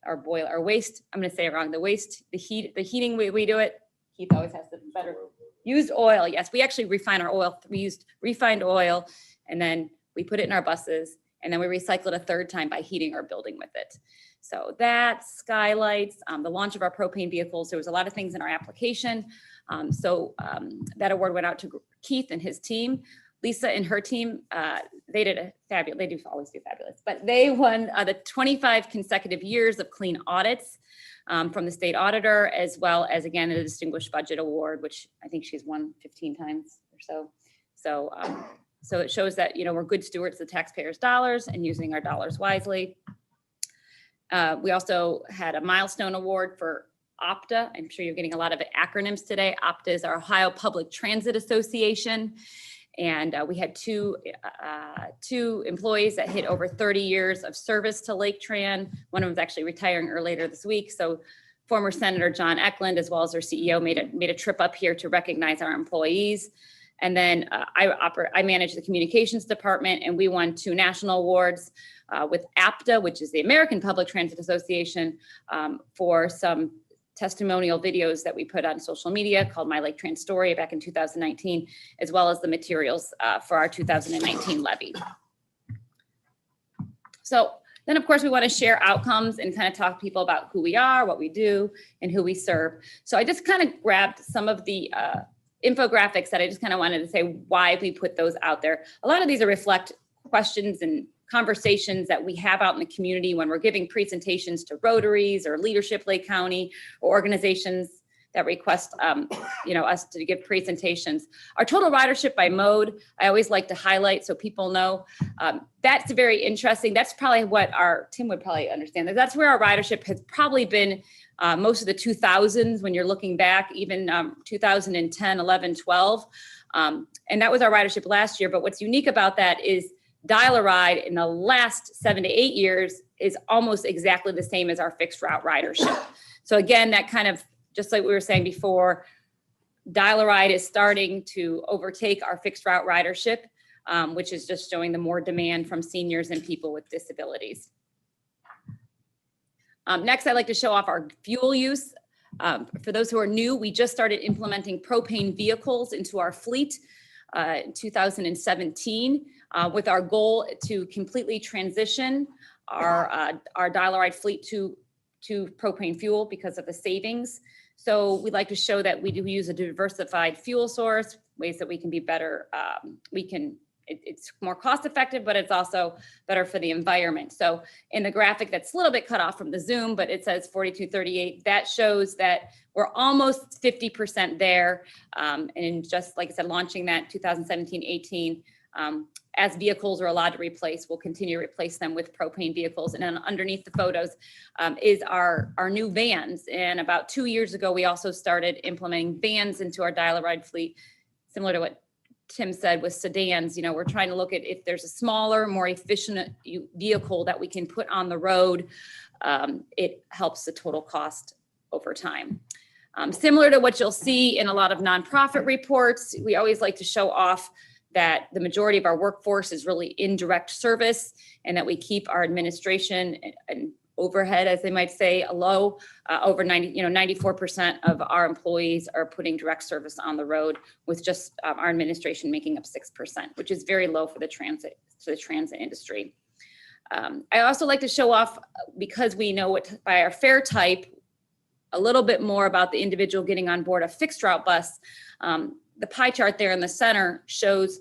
I'm going to say it wrong. The heating we do it. Keith always has the better. Used oil. Yes, we actually refine our oil. We used refined oil, and then we put it in our buses, And then we recycle it a third time by heating our building with it. So that, skylights, the launch of our propane vehicles, there was a lot of things in our application. That award went out to Keith and his team. Lisa and her team, they did a fabulous, they do always do fabulous, but they won the 25 consecutive years of clean audits from the state auditor, as well as, again, a distinguished budget award, which I think she's won 15 times or so. So it shows that, we're good stewards of the taxpayers' dollars and using our dollars wisely. We also had a milestone award for OPTA. I'm sure you're getting a lot of acronyms today. OPTA is our Ohio Public Transit Association. And we had two employees that hit over 30 years of service to Laketran. One of them is actually retiring later this week. So former Senator John Eklund, as well as our CEO, made a trip up here to recognize our employees. And then I manage the communications department, and we won 2 national awards with APTA, which is the American Public Transit Association, for some testimonial videos that we put on social media called My Laketran Story back in 2019, as well as the materials for our 2019 levy. So then, of course, we want to share outcomes and kind of talk to people about who we are, what we do, and who we serve. So I just kind of grabbed some of the infographics that I just kind of wanted to say why we put those out there. A lot of these are reflect questions and conversations that we have out in the community when we're giving presentations to Rotaries or Leadership Lake County or organizations that request us to give presentations. Our total ridership by mode, I always like to highlight so people know. That's very interesting. That's probably what Tim would probably understand. That's where our ridership has probably been most of the 2000s when you're looking back, even 2010, 11, 12. And that was our ridership last year. But what's unique about that is Dial-A-Ride in the last 7 to 8 years is almost exactly the same as our fixed route ridership. So again, that kind of, just like we were saying before, Dial-A-Ride is starting to overtake our fixed route ridership, which is just showing the more demand from seniors and people with disabilities. Next, I'd like to show off our fuel use. For those who are new, we just started implementing propane vehicles into our fleet in 2017 with our goal to completely transition our Dial-A-Ride fleet to propane fuel because of the savings. So we'd like to show that we do use a diversified fuel source, ways that we can be better. It's more cost effective, but it's also better for the environment. So in the graphic that's a little bit cut off from the Zoom, but it says 4238, that shows that we're almost 50% there. And just like I said, launching that 2017-18, as vehicles are allowed to replace, we'll continue to replace them with propane vehicles. And then underneath the photos is our new vans. And about 2 years ago, we also started implementing vans into our Dial-A-Ride fleet, similar to what Tim said with sedans. We're trying to look at if there's a smaller, more efficient vehicle that we can put on the road, it helps the total cost over time. Similar to what you'll see in a lot of nonprofit reports, we always like to show off that the majority of our workforce is really in direct service, and that we keep our administration and overhead, as they might say, low. Over 94% of our employees are putting direct service on the road, with just our administration making up 6%, which is very low for the transit industry. I also like to show off, because we know by our fare type, a little bit more about the individual getting on board a fixed route bus. The pie chart there in the center shows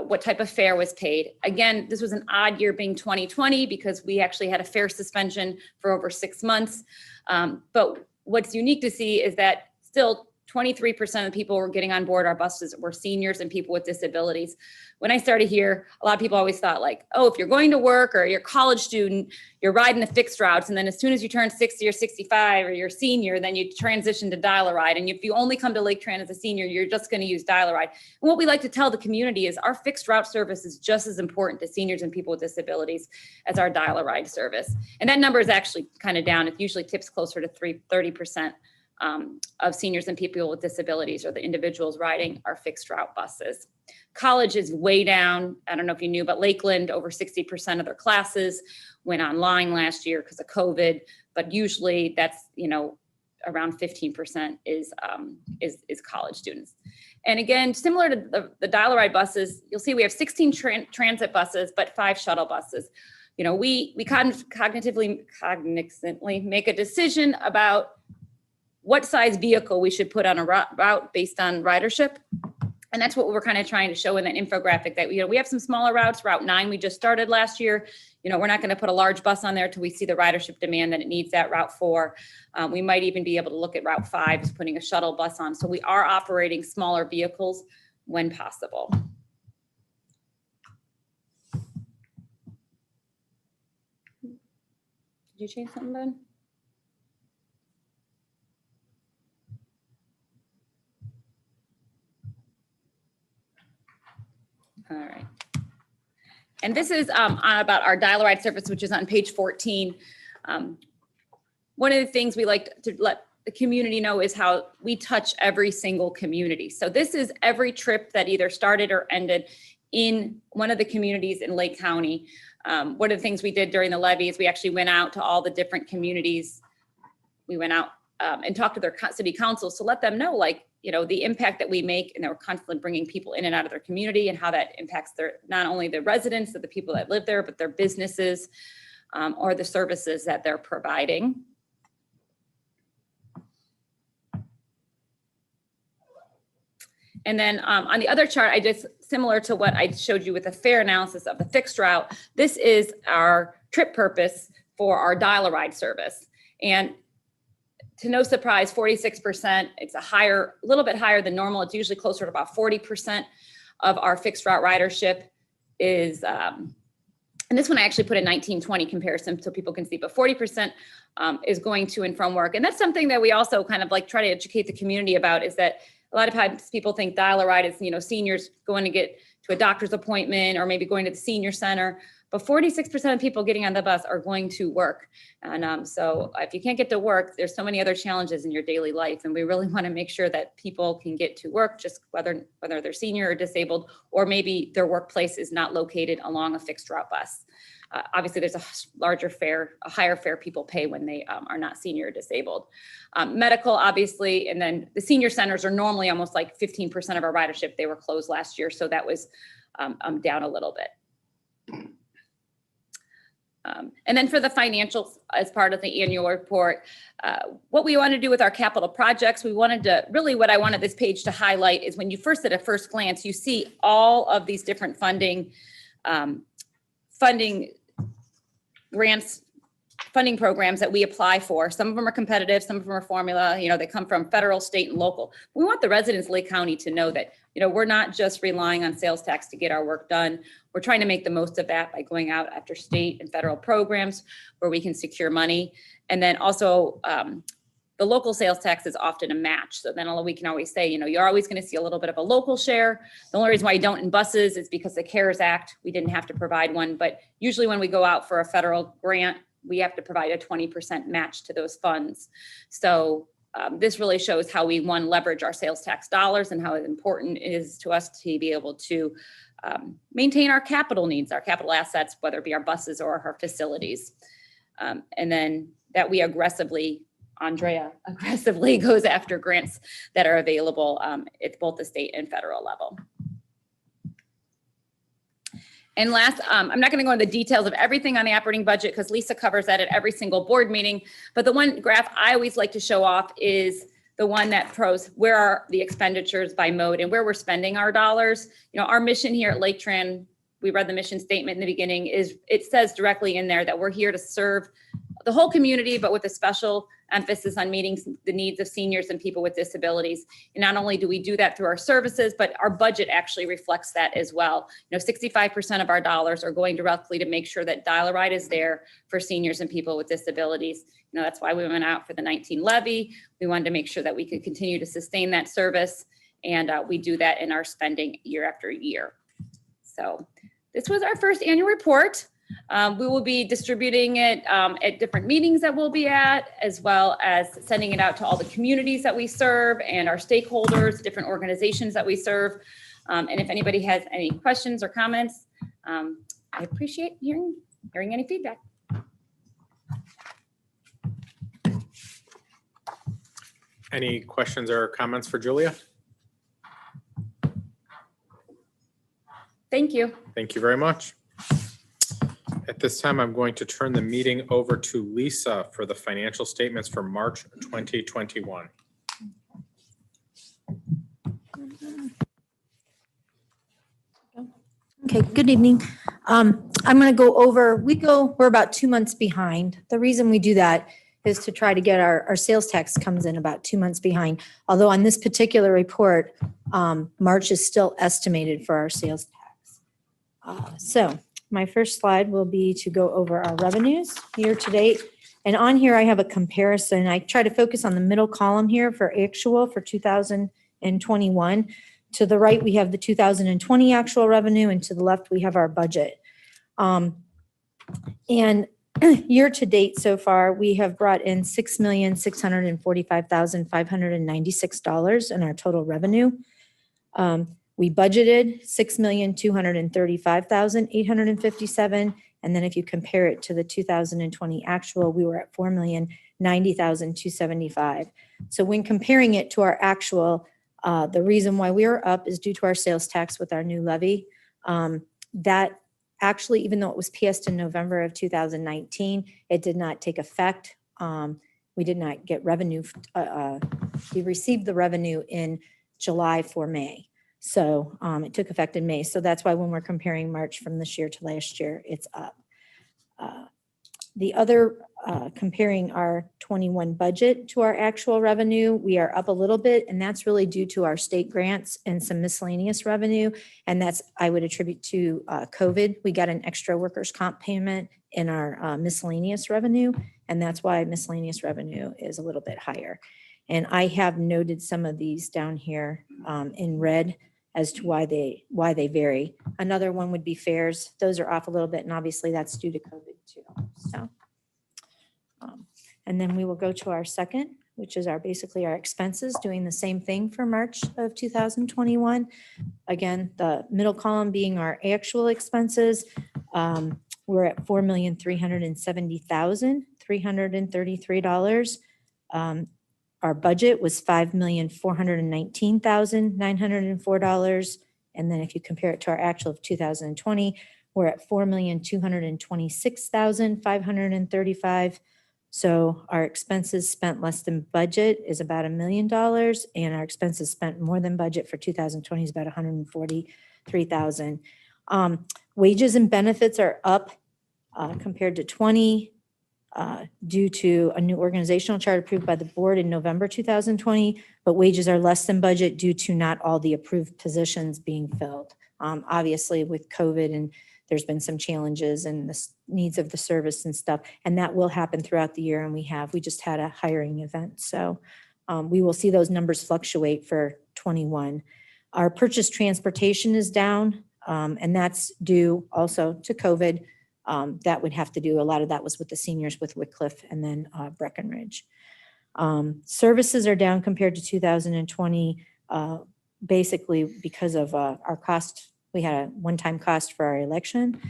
what type of fare was paid. Again, this was an odd year being 2020 because we actually had a fare suspension for over 6 months. But what's unique to see is that still 23% of the people who were getting on board our buses were seniors and people with disabilities. When I started here, a lot of people always thought like, oh, if you're going to work or you're a college student, you're riding the fixed routes. And then as soon as you turn 60 or 65 or you're a senior, then you transition to Dial-A-Ride. And if you only come to Laketran as a senior, you're just going to use Dial-A-Ride. And what we like to tell the community is our fixed route service is just as important to seniors and people with disabilities as our Dial-A-Ride service. And that number is actually kind of down. It usually tips closer to 30%. Of seniors and people with disabilities, or the individuals riding our fixed route buses. College is way down. I don't know if you knew, but Lakeland, over 60% of their classes went online last year because of COVID. But usually that's, around 15% is college students. And again, similar to the dial-a-ride buses, you'll see we have 16 transit buses, but 5 shuttle buses. You know, we cognizantly make a decision about what size vehicle we should put on a route based on ridership. And that's what we're kind of trying to show in that infographic, that, you know, we have some smaller routes. Route 9, we just started last year. You know, we're not going to put a large bus on there till we see the ridership demand that it needs at Route 4. We might even be able to look at Route 5 as putting a shuttle bus on. So we are operating smaller vehicles when possible. Did you change something, Ben? All right. And this is about our dial-a-ride service, which is on page 14. One of the things we like to let the community know is how we touch every single community. So this is every trip that either started or ended in one of the communities in Lake County. One of the things we did during the levy is we actually went out to all the different communities. We went out and talked to their city councils to let them know, like, you know, the impact that we make, and they're constantly bringing people in and out of their community, and how that impacts their, not only the residents of the people that live there, but their businesses or the services that they're providing. And then on the other chart, I just, similar to what I showed you with the fare analysis of the fixed route, this is our trip purpose for our dial-a-ride service. And to no surprise, 46%, it's a little bit higher than normal. It's usually closer to about 40% of our fixed route ridership is, and this one I actually put a 19-20 comparison so people can see, but 40% is going to and from work. And that's something that we also kind of like try to educate the community about, is that a lot of times people think dial-a-ride is, you know, seniors going to get to a doctor's appointment or maybe going to the senior center. But 46% of people getting on the bus are going to work. And so if you can't get to work, there's so many other challenges in your daily life. And we really want to make sure that people can get to work, just whether they're senior or disabled, or maybe their workplace is not located along a fixed route bus. Obviously, there's a higher fare people pay when they are not senior or disabled. Medical, obviously, and then the senior centers are normally almost like 15% of our ridership. They were closed last year, so that was down a little bit. And then for the financials, as part of the annual report, what we want to do with our capital projects, we wanted to, really what I wanted this page to highlight is when you first, at a first glance, you see all of these different funding grants, funding programs that we apply for. Some of them are competitive, some of them are formula, you know, they come from federal, state, and local. We want the residents of Lake County to know that, you know, we're not just relying on sales tax to get our work done. We're trying to make the most of that by going out after state and federal programs where we can secure money. And then also the local sales tax is often a match. So then we can always say, you know, you're always going to see a little bit of a local share. The only reason why you don't in buses is because the CARES Act, we didn't have to provide one. But usually when we go out for a federal grant, we have to provide a 20% match to those funds. So this really shows how we, one, leverage our sales tax dollars and how important it is to us to be able to maintain our capital needs, our capital assets, whether it be our buses or our facilities. And then that we Andrea aggressively goes after grants that are available at both the state and federal level. And last, I'm not going to go into the details of everything on the operating budget because Lisa covers that at every single board meeting. But the one graph I always like to show off is the one that shows where are the expenditures by mode and where we're spending our dollars. You know, our mission here at Laketran, we read the mission statement in the beginning, is it says directly in there that we're here to serve the whole community, but with a special emphasis on meeting the needs of seniors and people with disabilities. And not only do we do that through our services, but our budget actually reflects that as well. You know, 65% of our dollars are going directly to make sure that dial-a-ride is there for seniors and people with disabilities. You know, that's why we went out for the 19 levy. We wanted to make sure that we could continue to sustain that service. And we do that in our spending year after year. So this was our first annual report. We will be distributing it at different meetings that we'll be at, as well as sending it out to all the communities that we serve and our stakeholders, different organizations that we serve. And if anybody has any questions or comments, I appreciate hearing any feedback. Any questions or comments for Julia? Thank you. Thank you very much. At this time, I'm going to turn the meeting over to Lisa for the financial statements for March 2021. Okay, good evening. I'm going to go over, we're about 2 months behind. The reason we do that is to try to get our sales tax comes in about 2 months behind. Although on this particular report, March is still estimated for our sales tax. So my first slide will be to go over our revenues year to date. And on here, I have a comparison. I try to focus on the middle column here for actual for 2021. To the right, we have the 2020 actual revenue, and to the left, we have our budget. And year to date so far, we have brought in $6,645,596 in our total revenue. We budgeted $6,235,857. And then if you compare it to the 2020 actual, we were at $4,090,275. So when comparing it to our actual, the reason why we are up is due to our sales tax with our new levy. That actually, even though it was passed in November of 2019, it did not take effect. We did not get revenue. We received the revenue in July for May. So it took effect in May. So that's why when we're comparing March from this year to last year, it's up. The other, comparing our 21 budget to our actual revenue, we are up a little bit, and that's really due to our state grants and some miscellaneous revenue. And that's, I would attribute to COVID. We got an extra workers' comp payment in our miscellaneous revenue, and that's why miscellaneous revenue is a little bit higher. And I have noted some of these down here in red as to why they vary. Another one would be fares. Those are off a little bit, and obviously that's due to COVID too. So, and then we will go to our second, which is basically our expenses, doing the same thing for March of 2021. Again, the middle column being our actual expenses. We're at $4,370,333. Our budget was $5,419,904. And then if you compare it to our actual of 2020, we're at $4,226,535. So our expenses spent less than budget is about $1 million, and our expenses spent more than budget for 2020 is about $143,000. Wages and benefits are up compared to 20. Due to a new organizational chart approved by the board in November 2020, but wages are less than budget due to not all the approved positions being filled. Obviously with COVID, and there's been some challenges and the needs of the service and stuff, and that will happen throughout the year, and we just had a hiring event. So we will see those numbers fluctuate for 21. Our purchase transportation is down, and that's due also to COVID. That would have to do, a lot of that was with the seniors with Wycliffe and then Breckenridge. Services are down compared to 2020, basically because of our cost. We had a one-time cost for our election.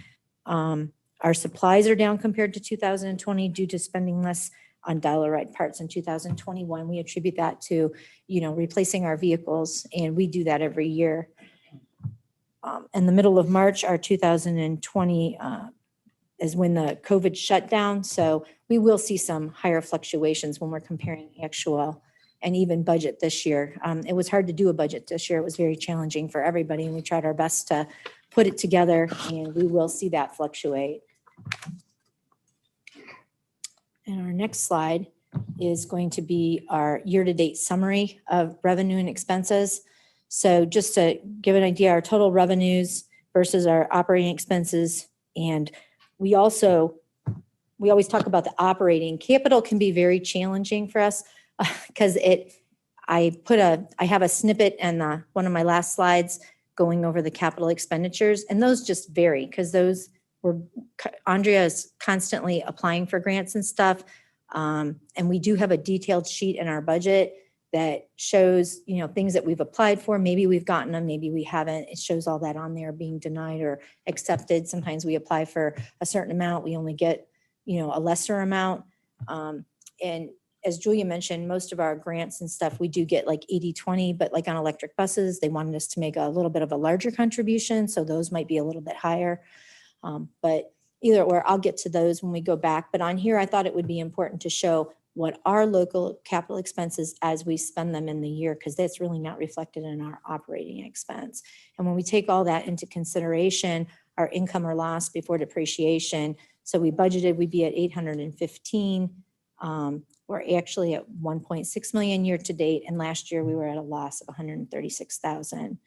Our supplies are down compared to 2020 due to spending less on dial-a-ride parts in 2021. We attribute that to, replacing our vehicles, and we do that every year. In the middle of March, our 2020 is when the COVID shut down. So we will see some higher fluctuations when we're comparing actual and even budget this year. It was hard to do a budget this year. It was very challenging for everybody, and we tried our best to put it together, and we will see that fluctuate. And our next slide is going to be our year-to-date summary of revenue and expenses. So just to give an idea, our total revenues versus our operating expenses. And we always talk about the operating. Capital can be very challenging for us because I have a snippet in one of my last slides going over the capital expenditures, and those just vary because Andrea is constantly applying for grants and stuff. And we do have a detailed sheet in our budget that shows, things that we've applied for. Maybe we've gotten them, maybe we haven't. It shows all that on there, being denied or accepted. Sometimes we apply for a certain amount, we only get, a lesser amount. And as Julia mentioned, most of our grants and stuff, we do get like 80-20, but like on electric buses, they wanted us to make a little bit of a larger contribution. So those might be a little bit higher. But either or, I'll get to those when we go back. But on here, I thought it would be important to show what our local capital expenses as we spend them in the year, because that's really not reflected in our operating expense. And when we take all that into consideration, our income or loss before depreciation, so we budgeted we'd be at 815. We're actually at 1.6 million year to date, and last year we were at a loss of 136,000.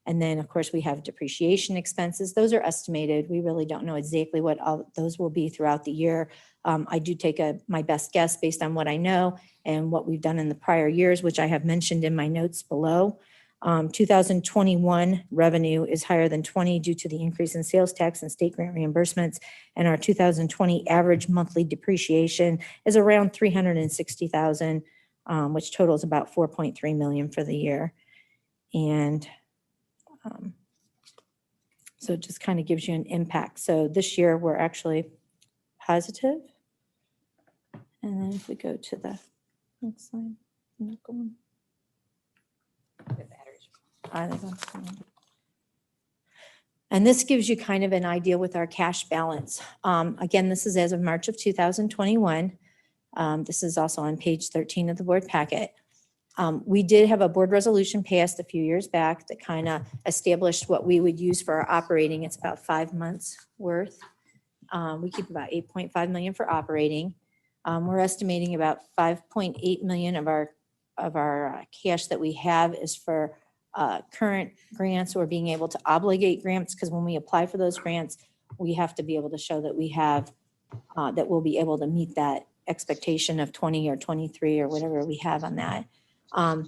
And then, of course, we have depreciation expenses. Those are estimated. We really don't know exactly what all those will be throughout the year. I do take my best guess based on what I know and what we've done in the prior years, which I have mentioned in my notes below. 2021 revenue is higher than 20 due to the increase in sales tax and state grant reimbursements. And our 2020 average monthly depreciation is around 360,000, which totals about 4.3 million for the year. And so it just kind of gives you an impact. So this year we're actually positive. And then if we go to the next slide, I'm not going. And this gives you kind of an idea with our cash balance. Again, this is as of March of 2021. This is also on page 13 of the board packet. We did have a board resolution passed a few years back that kind of established what we would use for our operating. It's about 5 months worth. We keep about 8.5 million for operating. We're estimating about 5.8 million of our cash that we have is for current grants or being able to obligate grants, because when we apply for those grants, we have to be able to show that we have, that we'll be able to meet that expectation of 20 or 23 or whatever we have on that.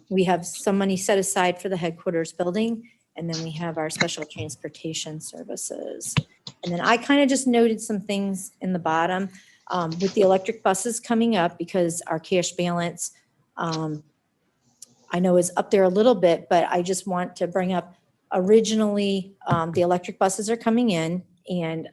We have some money set aside for the headquarters building, and then we have our special transportation services. And then I kind of just noted some things in the bottom with the electric buses coming up, because our cash balance, I know is up there a little bit, but I just want to bring up originally the electric buses are coming in, and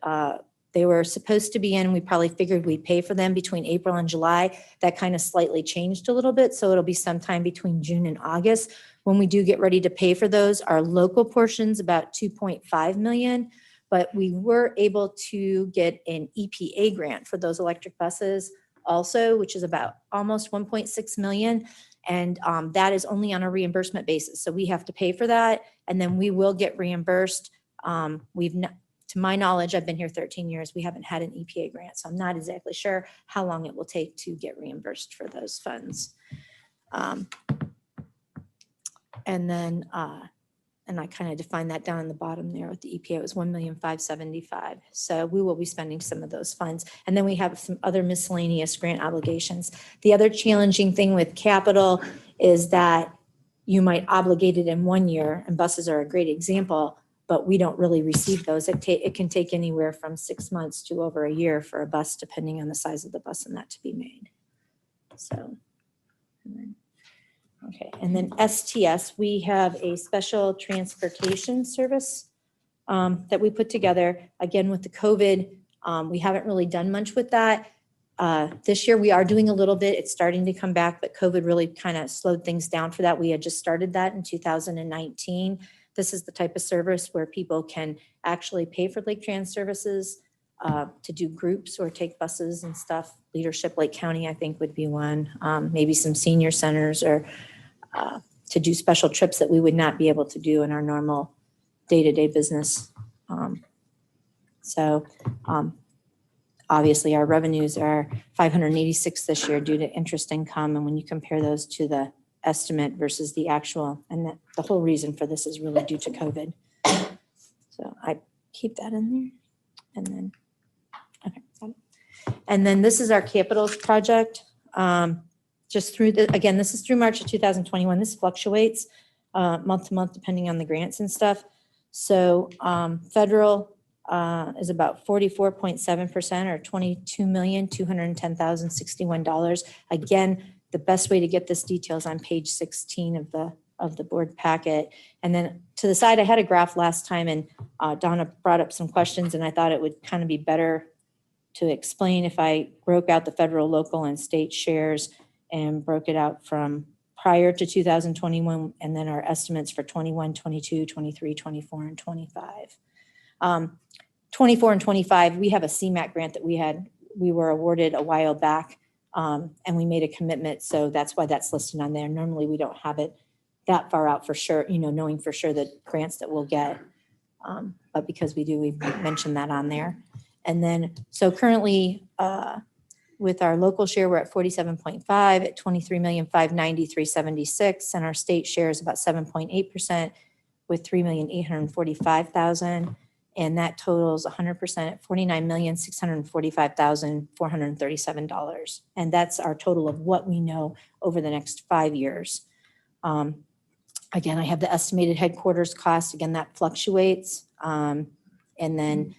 they were supposed to be in. We probably figured we'd pay for them between April and July. That kind of slightly changed a little bit. So it'll be sometime between June and August when we do get ready to pay for those. Our local portion's about 2.5 million, but we were able to get an EPA grant for those electric buses also, which is about almost 1.6 million. And that is only on a reimbursement basis. So we have to pay for that, and then we will get reimbursed. To my knowledge, I've been here 13 years. We haven't had an EPA grant, so I'm not exactly sure how long it will take to get reimbursed for those funds. And then, and I kind of defined that down in the bottom there with the EPA. It was 1,575,000. So we will be spending some of those funds. And then we have some other miscellaneous grant obligations. The other challenging thing with capital is that you might obligate it in 1 year, and buses are a great example, but we don't really receive those. It can take anywhere from 6 months to over a year for a bus, depending on the size of the bus and that to be made. So, okay. And then STS, we have a special transportation service that we put together. Again, with the COVID, we haven't really done much with that. This year we are doing a little bit. It's starting to come back, but COVID really kind of slowed things down for that. We had just started that in 2019. This is the type of service where people can actually pay for Laketran services to do groups or take buses and stuff. Leadership Lake County, I think, would be one. Maybe some senior centers, or to do special trips that we would not be able to do in our normal day-to-day business. Obviously our revenues are 586 this year due to interest income. And when you compare those to the estimate versus the actual, and the whole reason for this is really due to COVID. So I keep that in there. And then, okay. And then this is our capital project. Just through again, this is through March of 2021. This fluctuates month to month depending on the grants and stuff. So federal is about 44.7% or $22,210,061. Again, the best way to get this detail is on page 16 of the board packet. And then to the side, I had a graph last time, and Donna brought up some questions, and I thought it would kind of be better to explain if I broke out the federal, local, and state shares. and broke it out from prior to 2021, and then our estimates for 21, 22, 23, 24, and 25. 24 and 25, we have a CMAQ grant that we were awarded a while back, and we made a commitment, so that's why that's listed on there. Normally, we don't have it that far out for sure, knowing for sure the grants that we'll get. But because we do, we've mentioned that on there. And then, so currently, with our local share, we're at 47.5 at 23,590,376, and our state share is about 7.8% with 3,845,000, and that totals 100% at $49,645,437, and that's our total of what we know over the next 5 years. Again, I have the estimated headquarters cost. Again, that fluctuates, and then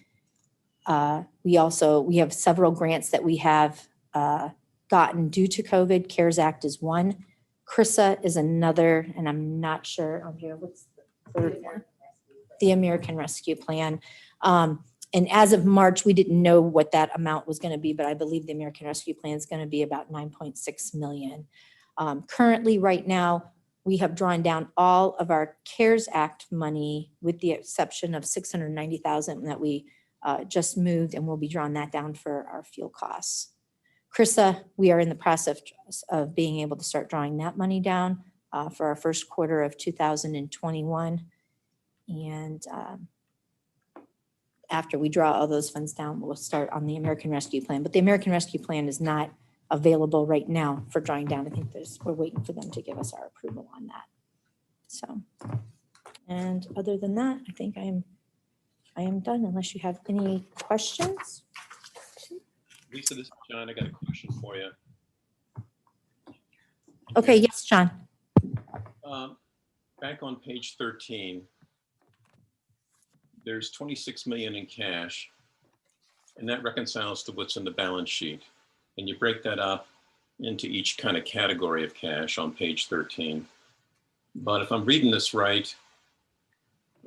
we have several grants that we have gotten due to COVID. CARES Act is one. CRISA is another, and I'm not sure, Andrea, what's the third one? The American Rescue Plan. And as of March, we didn't know what that amount was going to be, but I believe the American Rescue Plan is going to be about 9.6 million. Currently, right now, we have drawn down all of our CARES Act money with the exception of 690,000 that we just moved, and we'll be drawing that down for our fuel costs. CRISA, we are in the process of being able to start drawing that money down for our first quarter of 2021. And after we draw all those funds down, we'll start on the American Rescue Plan. But the American Rescue Plan is not available right now for drawing down. I think we're waiting for them to give us our approval on that. So, and other than that, I think I am done unless you have any questions. Lisa, this is John. I got a question for you. Okay, yes, John. Back on page 13, there's 26 million in cash, and that reconciles to what's in the balance sheet. And you break that up into each kind of category of cash on page 13. But if I'm reading this right,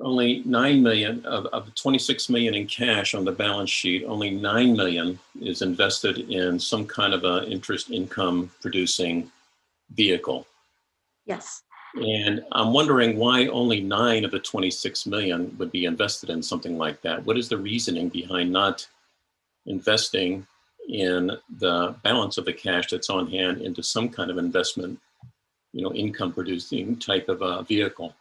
only 9 million of the 26 million in cash on the balance sheet, only 9 million is invested in some kind of an interest income producing vehicle. Yes. And I'm wondering why only 9 of the 26 million would be invested in something like that. What is the reasoning behind not investing in the balance of the cash that's on hand into some kind of investment, income producing type of a vehicle?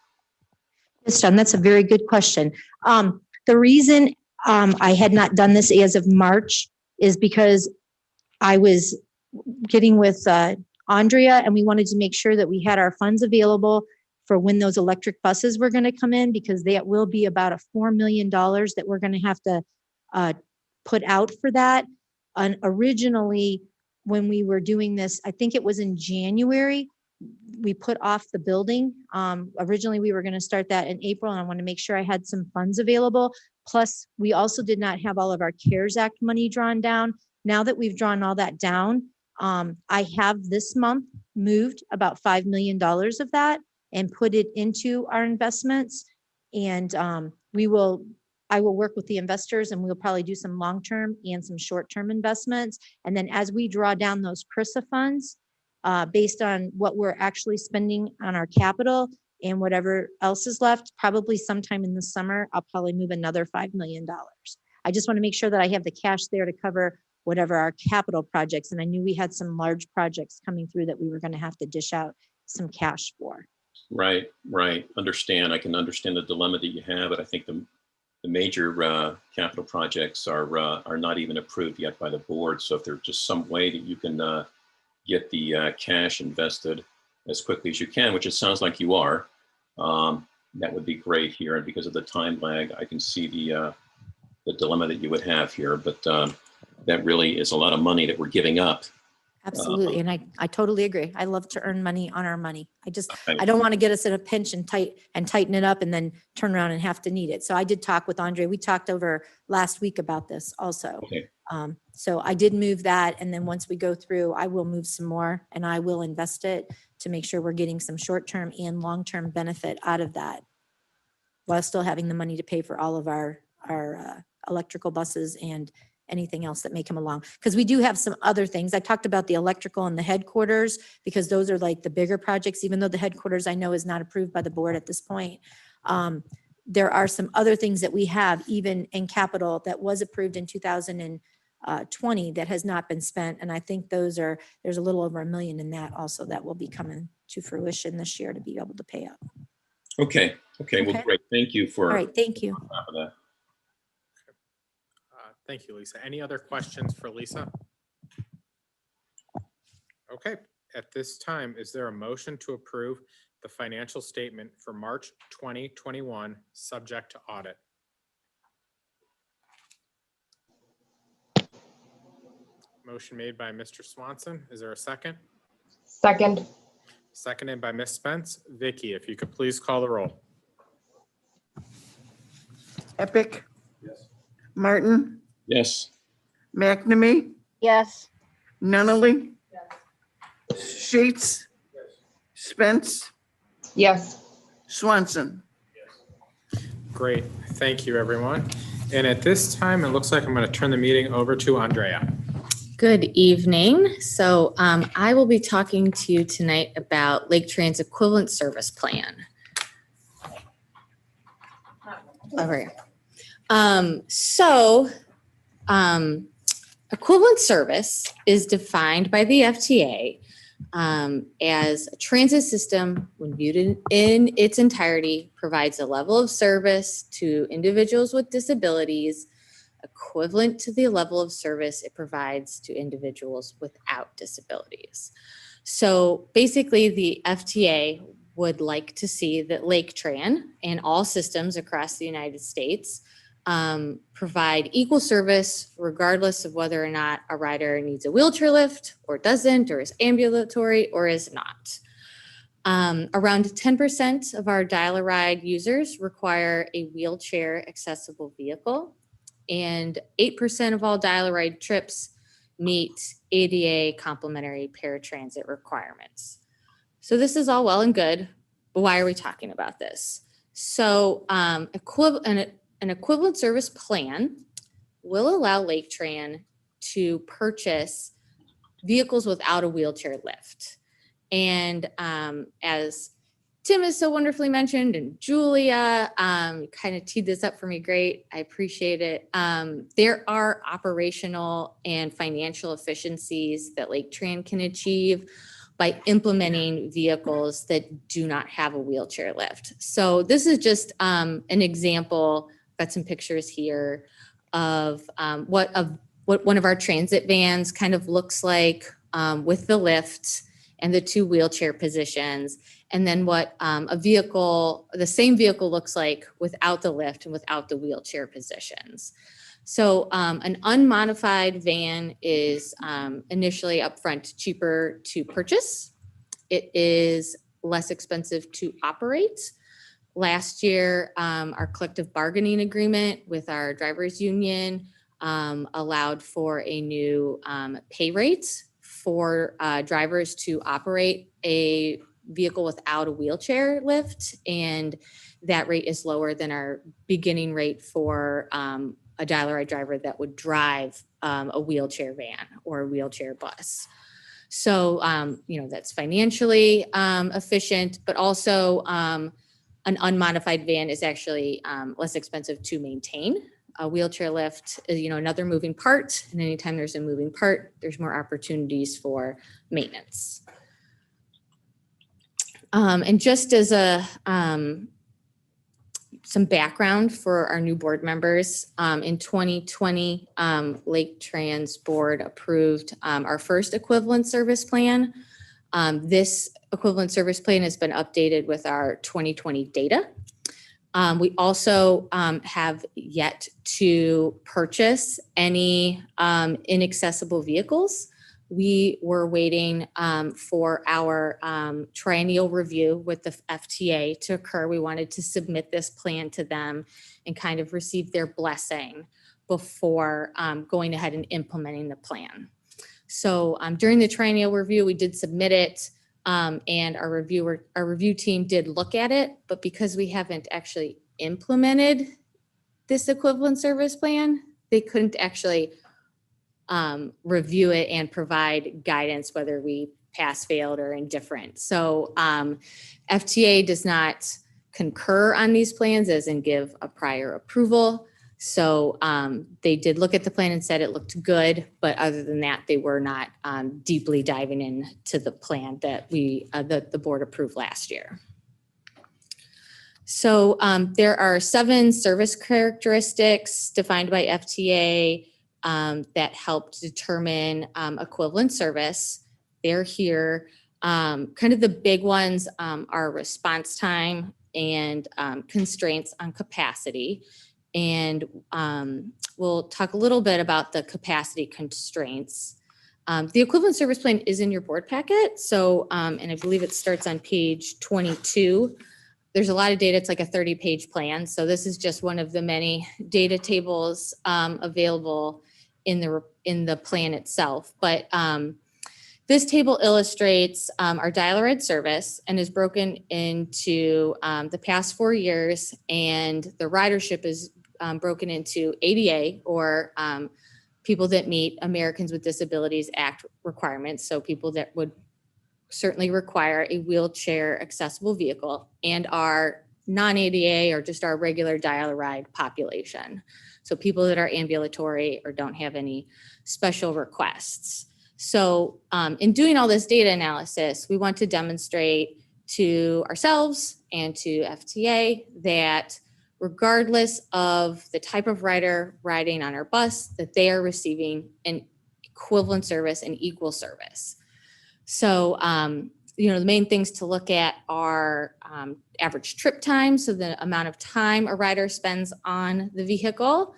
Yes, John, that's a very good question. The reason I had not done this as of March is because I was getting with Andrea, and we wanted to make sure that we had our funds available for when those electric buses were going to come in, because that will be about a $4 million that we're going to have to put out for that. And originally, when we were doing this, I think it was in January, we put off the building. Originally, we were going to start that in April, and I want to make sure I had some funds available. Plus, we also did not have all of our CARES Act money drawn down. Now that we've drawn all that down, I have this month moved about $5 million of that and put it into our investments. And I will work with the investors, and we'll probably do some long-term and some short-term investments. And then as we draw down those CRISA funds, based on what we're actually spending on our capital and whatever else is left, probably sometime in the summer, I'll probably move another $5 million. I just want to make sure that I have the cash there to cover whatever our capital projects. And I knew we had some large projects coming through that we were going to have to dish out some cash for. Right. Understand. I can understand the dilemma that you have, but I think the major capital projects are not even approved yet by the board. So if there's just some way that you can get the cash invested as quickly as you can, which it sounds like you are, that would be great here. And because of the time lag, I can see the dilemma that you would have here. But that really is a lot of money that we're giving up. Absolutely. And I totally agree. I love to earn money on our money. I don't want to get us in a pinch and tighten it up and then turn around and have to need it. So I did talk with Andre. We talked over last week about this also. Okay. So I did move that. And then once we go through, I will move some more and I will invest it to make sure we're getting some short-term and long-term benefit out of that, while still having the money to pay for all of our electrical buses and anything else that may come along. Because we do have some other things. I talked about the electrical and the headquarters, because those are like the bigger projects, even though the headquarters I know is not approved by the board at this point. There are some other things that we have even in capital that was approved in 2020 that has not been spent. And I think there's a little over $1 million in that also that will be coming to fruition this year to be able to pay up. Okay, well, Okay. great. Thank you All for right, thank you. on top of that. Thank you, Lisa. Any other questions for Lisa? Okay, at this time, is there a motion to approve the financial statement for March 2021, subject to audit? Motion made by Mr. Swanson. Is there a second? Second. Seconded by Ms. Spence. Vicky, if you could please call the roll. Epic. Martin, Yes, McNamee, Yes. Nunnally. Sheets. Spence, Yes. Swanson. Great, thank you, everyone. And at this time, it looks like I'm going to turn the meeting over to Andrea. Good evening. So I will be talking to you tonight about Laketran's equivalent service plan. Over here. Equivalent service is defined by the FTA as a transit system when viewed in its entirety provides a level of service to individuals with disabilities equivalent to the level of service it provides to individuals without disabilities. So basically the FTA would like to see that Laketran and all systems across the United States provide equal service regardless of whether or not a rider needs a wheelchair lift or doesn't, or is ambulatory or is not. Around 10% of our dial-a-ride users require a wheelchair accessible vehicle, and 8% of all dial-a-ride trips meet ADA complementary paratransit requirements. So this is all well and good, but why are we talking about this? So an equivalent service plan will allow Laketran to purchase vehicles without a wheelchair lift. And as Tim has so wonderfully mentioned, and Julia kind of teed this up for me. Great. I appreciate it. There are operational and financial efficiencies that Laketran can achieve by implementing vehicles that do not have a wheelchair lift. So this is just an example. Got some pictures here of what one of our transit vans kind of looks like with the lift and the two wheelchair positions. And then what the same vehicle looks like without the lift and without the wheelchair positions. So an unmodified van is initially upfront cheaper to purchase. It is less expensive to operate. Last year, our collective bargaining agreement with our drivers union allowed for a new pay rate for drivers to operate a vehicle without a wheelchair lift, and that rate is lower than our beginning rate for a dial-a-ride driver that would drive a wheelchair van or a wheelchair bus. So, that's financially efficient, but also an unmodified van is actually less expensive to maintain. A wheelchair lift is, another moving part, and anytime there's a moving part, there's more opportunities for maintenance. And just as some background for our new board members, in 2020, Laketran's board approved our first equivalent service plan. This equivalent service plan has been updated with our 2020 data. We also have yet to purchase any inaccessible vehicles. We were waiting for our triennial review with the FTA to occur. We wanted to submit this plan to them and kind of receive their blessing before going ahead and implementing the plan. So during the triennial review, we did submit it, and our review team did look at it, but because we haven't actually implemented this equivalent service plan, they couldn't actually review it and provide guidance, whether we pass, failed, or indifferent. So FTA does not concur on these plans, as in give a prior approval. So they did look at the plan and said it looked good, but other than that, they were not deeply diving into the plan that the board approved last year. So there are 7 service characteristics defined by FTA that help determine equivalent service. They're here. Kind of the big ones are response time and constraints on capacity. And we'll talk a little bit about the capacity constraints. The equivalent service plan is in your board packet. So, and I believe it starts on page 22. There's a lot of data. It's like a 30-page plan. So this is just one of the many data tables available in the plan itself. But this table illustrates our dial-a-ride service and is broken into the past 4 years, and the ridership is broken into ADA, or people that meet Americans with Disabilities Act requirements. So people that would certainly require a wheelchair accessible vehicle, and our non-ADA, or just our regular dial-a-ride population. So people that are ambulatory or don't have any special requests. So in doing all this data analysis, we want to demonstrate to ourselves and to FTA that regardless of the type of rider riding on our bus, that they are receiving an equivalent service and equal service. So, the main things to look at are average trip time, so the amount of time a rider spends on the vehicle,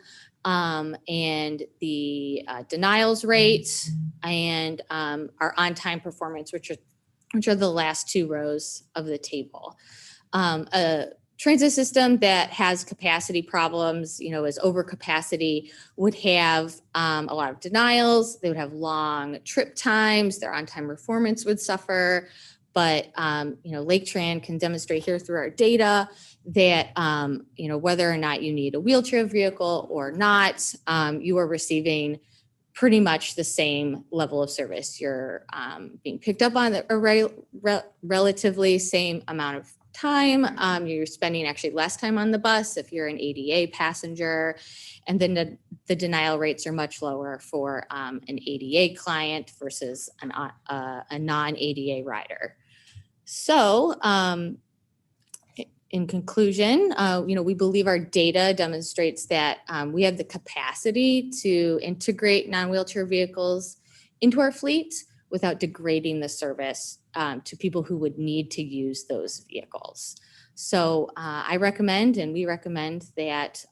and the denials rate, and our on-time performance, which are the last 2 rows of the table. A transit system that has capacity problems, as overcapacity, would have a lot of denials. They would have long trip times. Their on-time performance would suffer. But Laketran can demonstrate here through our data that whether or not you need a wheelchair vehicle or not, you are receiving pretty much the same level of service. You're being picked up on a relatively same amount of time. You're spending actually less time on the bus if you're an ADA passenger. And then the denial rates are much lower for an ADA client versus a non-ADA rider. So in conclusion, we believe our data demonstrates that we have the capacity to integrate non-wheelchair vehicles into our fleet without degrading the service to people who would need to use those vehicles. So I recommend, and we recommend, that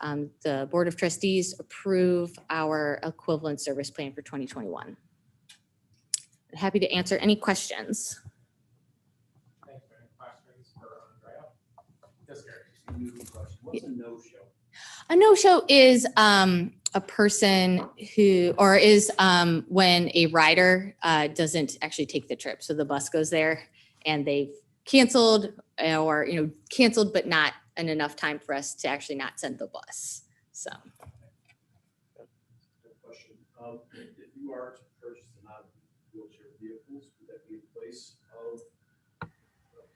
the Board of Trustees approve our equivalent service plan for 2021. Happy to answer any questions. Thanks for any questions for Andrea. What's a no-show? A no-show is a person who, or is when a rider doesn't actually take the trip. So the bus goes there and they've canceled, or canceled but not in enough time for us to actually not send the bus. So. Good question. If you are to purchase the non-wheelchair vehicles, would that be in place of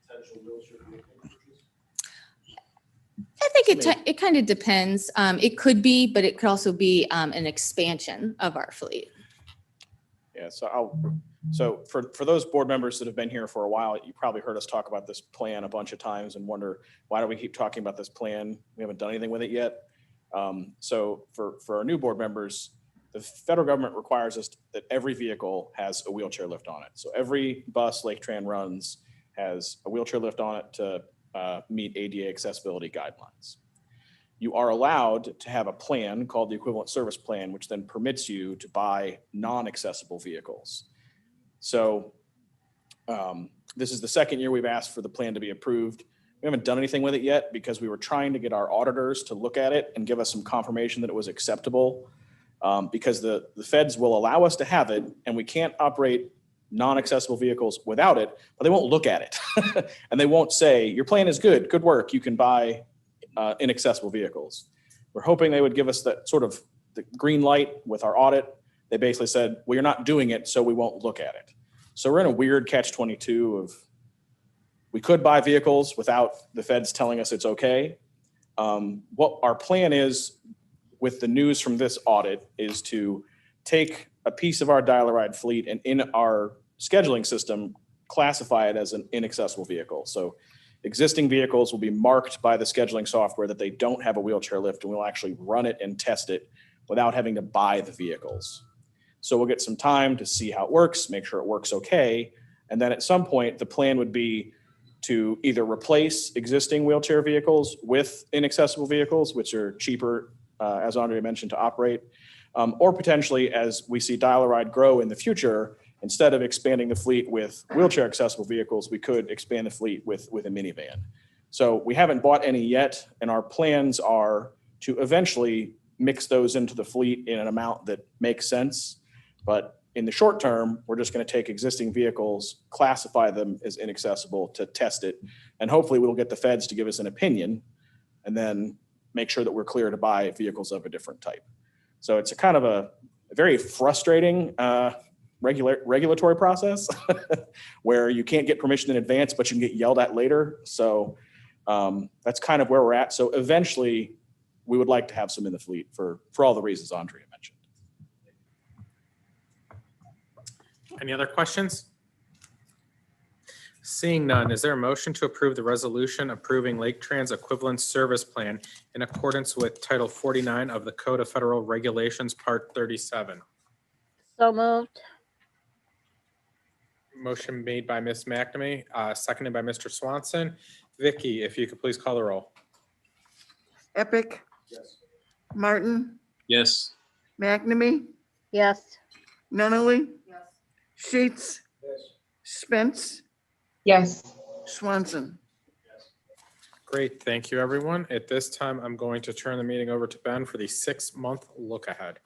potential wheelchair vehicle purchase? I think it kind of depends. It could be, but it could also be an expansion of our fleet. Yeah, so for those board members that have been here for a while, you probably heard us talk about this plan a bunch of times and wonder, why do we keep talking about this plan? We haven't done anything with it yet. So for our new board members, the federal government requires us that every vehicle has a wheelchair lift on it. So every bus Laketran runs has a wheelchair lift on it to meet ADA accessibility guidelines. You are allowed to have a plan called the equivalent service plan, which then permits you to buy non-accessible vehicles. So this is the second year we've asked for the plan to be approved. We haven't done anything with it yet because we were trying to get our auditors to look at it and give us some confirmation that it was acceptable, because the feds will allow us to have it and we can't operate non-accessible vehicles without it, but they won't look at it. And they won't say, your plan is good, good work, you can buy inaccessible vehicles. We're hoping they would give us that sort of the green light with our audit they basically said, well, you're not doing it, so we won't look at it. So we're in a weird catch-22 of, we could buy vehicles without the feds telling us it's okay. What our plan is with the news from this audit is to take a piece of our dial-a-ride fleet and in our scheduling system, classify it as an inaccessible vehicle. So existing vehicles will be marked by the scheduling software that they don't have a wheelchair lift, and we'll actually run it and test it without having to buy the vehicles. So we'll get some time to see how it works, make sure it works okay. And then at some point, the plan would be to either replace existing wheelchair vehicles with inaccessible vehicles, which are cheaper, as Andrea mentioned, to operate, or potentially as we see dial-a-ride grow in the future, instead of expanding the fleet with wheelchair accessible vehicles, we could expand the fleet with a minivan. So we haven't bought any yet, and our plans are to eventually mix those into the fleet in an amount that makes sense. But in the short term, we're just going to take existing vehicles, classify them as inaccessible to test it, and hopefully we'll get the feds to give us an opinion and then make sure that we're clear to buy vehicles of a different type. So it's a kind of a very frustrating regulatory process where you can't get permission in advance, but you can get yelled at later. So that's kind of where we're at. So eventually we would like to have some in the fleet for all the reasons Andrea mentioned. Any other questions? Seeing none, is there a motion to approve the resolution approving Laketran's equivalent service plan in accordance with Title 49 of the Code of Federal Regulations, Part 37? So moved. Motion made by Ms. McNamee, seconded by Mr. Swanson. Vicky, if you could please call the roll. Epic. Yes. Martin, Yes. McNamee, Yes. Nunnally. Sheets, Spence, Yes. Swanson. Great, thank you, everyone. At this time, I'm going to turn the meeting over to Ben for the 6-month look ahead.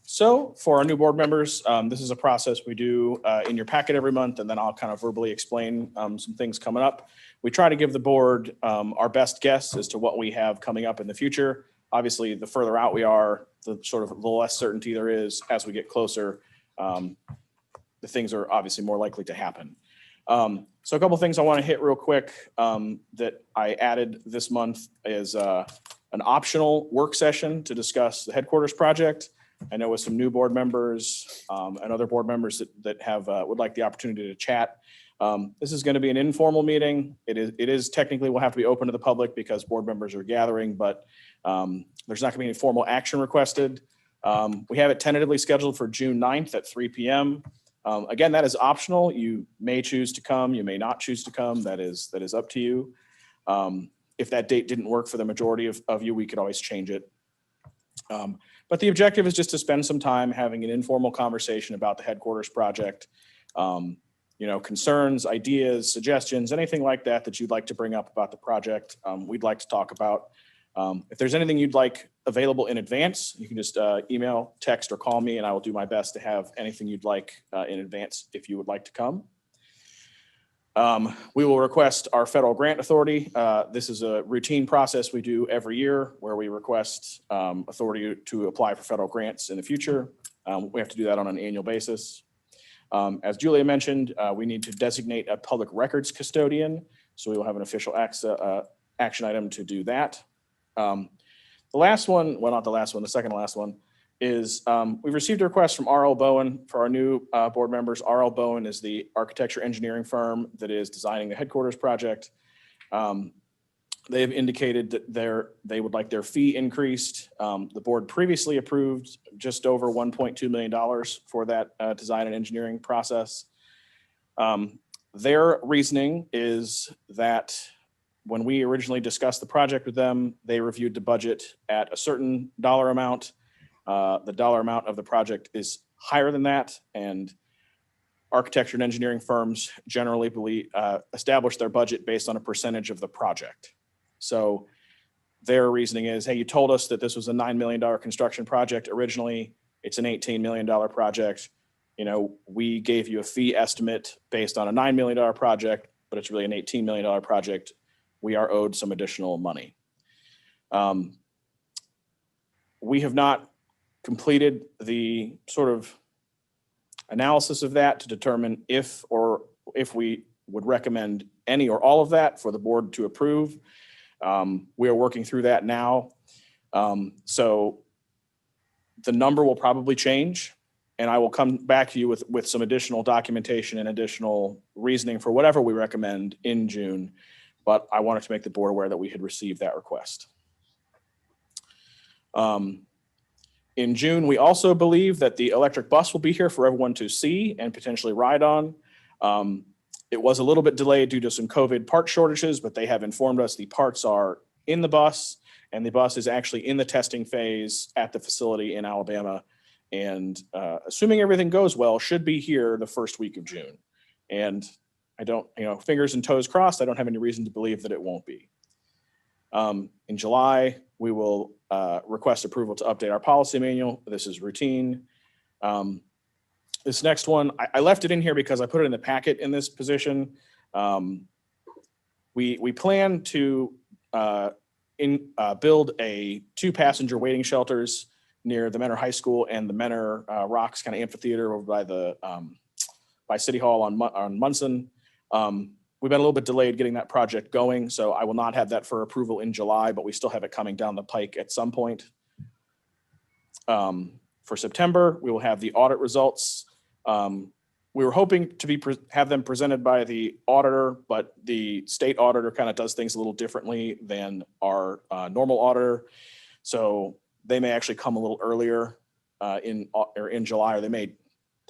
So for our new board members, this is a process we do in your packet every month, and then I'll kind of verbally explain some things coming up. We try to give the board our best guess as to what we have coming up in the future. Obviously, the further out we are, the less certainty there is as we get closer. The things are obviously more likely to happen. So a couple things I want to hit real quick that I added this month is an optional work session to discuss the headquarters project. I know with some new board members and other board members that have would like the opportunity to chat. This is going to be an informal meeting. It is technically will have to be open to the public because board members are gathering, but there's not going to be any formal action requested. We have it tentatively scheduled for June 9th at 3 p.m. Again, that is optional. You may choose to come, you may not choose to come. That is up to you. If that date didn't work for the majority of you, we could always change it. But the objective is just to spend some time having an informal conversation about the headquarters project. Concerns, ideas, suggestions, anything like that you'd like to bring up about the project, we'd like to talk about. If there's anything you'd like available in advance, you can just email, text, or call me, and I will do my best to have anything you'd like in advance if you would like to come. We will request our federal grant authority. This is a routine process we do every year where we request authority to apply for federal grants in the future. We have to do that on an annual basis. As Julia mentioned, we need to designate a public records custodian. So we will have an official action item to do that. The last one, well, not the last one, the second to last one is we've received a request from R.L. Bowen for our new board members. R.L. Bowen is the architecture engineering firm that is designing the headquarters project. They have indicated that they would like their fee increased. The board previously approved just over $1.2 million for that design and engineering process. Their reasoning is that when we originally discussed the project with them, they reviewed the budget at a certain dollar amount. The dollar amount of the project is higher than that, and architecture and engineering firms generally establish their budget based on a percentage of the project. So their reasoning is, hey, you told us that this was a $9 million construction project originally. It's an $18 million project. We gave you a fee estimate based on a $9 million project, but it's really an $18 million project. We are owed some additional money. We have not completed the sort of analysis of that to determine if we would recommend any or all of that for the board to approve. We are working through that now. So the number will probably change, and I will come back to you with some additional documentation and additional reasoning for whatever we recommend in June. But I wanted to make the board aware that we had received that request. In June, we also believe that the electric bus will be here for everyone to see and potentially ride on. It was a little bit delayed due to some COVID part shortages, but they have informed us the parts are in the bus, and the bus is actually in the testing phase at the facility in Alabama. And assuming everything goes well, should be here the first week of June. And I don't, fingers and toes crossed, I don't have any reason to believe that it won't be. In July, we will request approval to update our policy manual. This is routine. This next one, I left it in here because I put it in the packet in this position. We plan to build 2 passenger waiting shelters near the Menor High School and the Menor Rocks kind of amphitheater over by City Hall on Munson. We've been a little bit delayed getting that project going, so I will not have that for approval in July, but we still have it coming down the pike at some point. For September, we will have the audit results. We were hoping to have them presented by the auditor, but the state auditor kind of does things a little differently than our normal auditor. So they may actually come a little earlier in July, or they may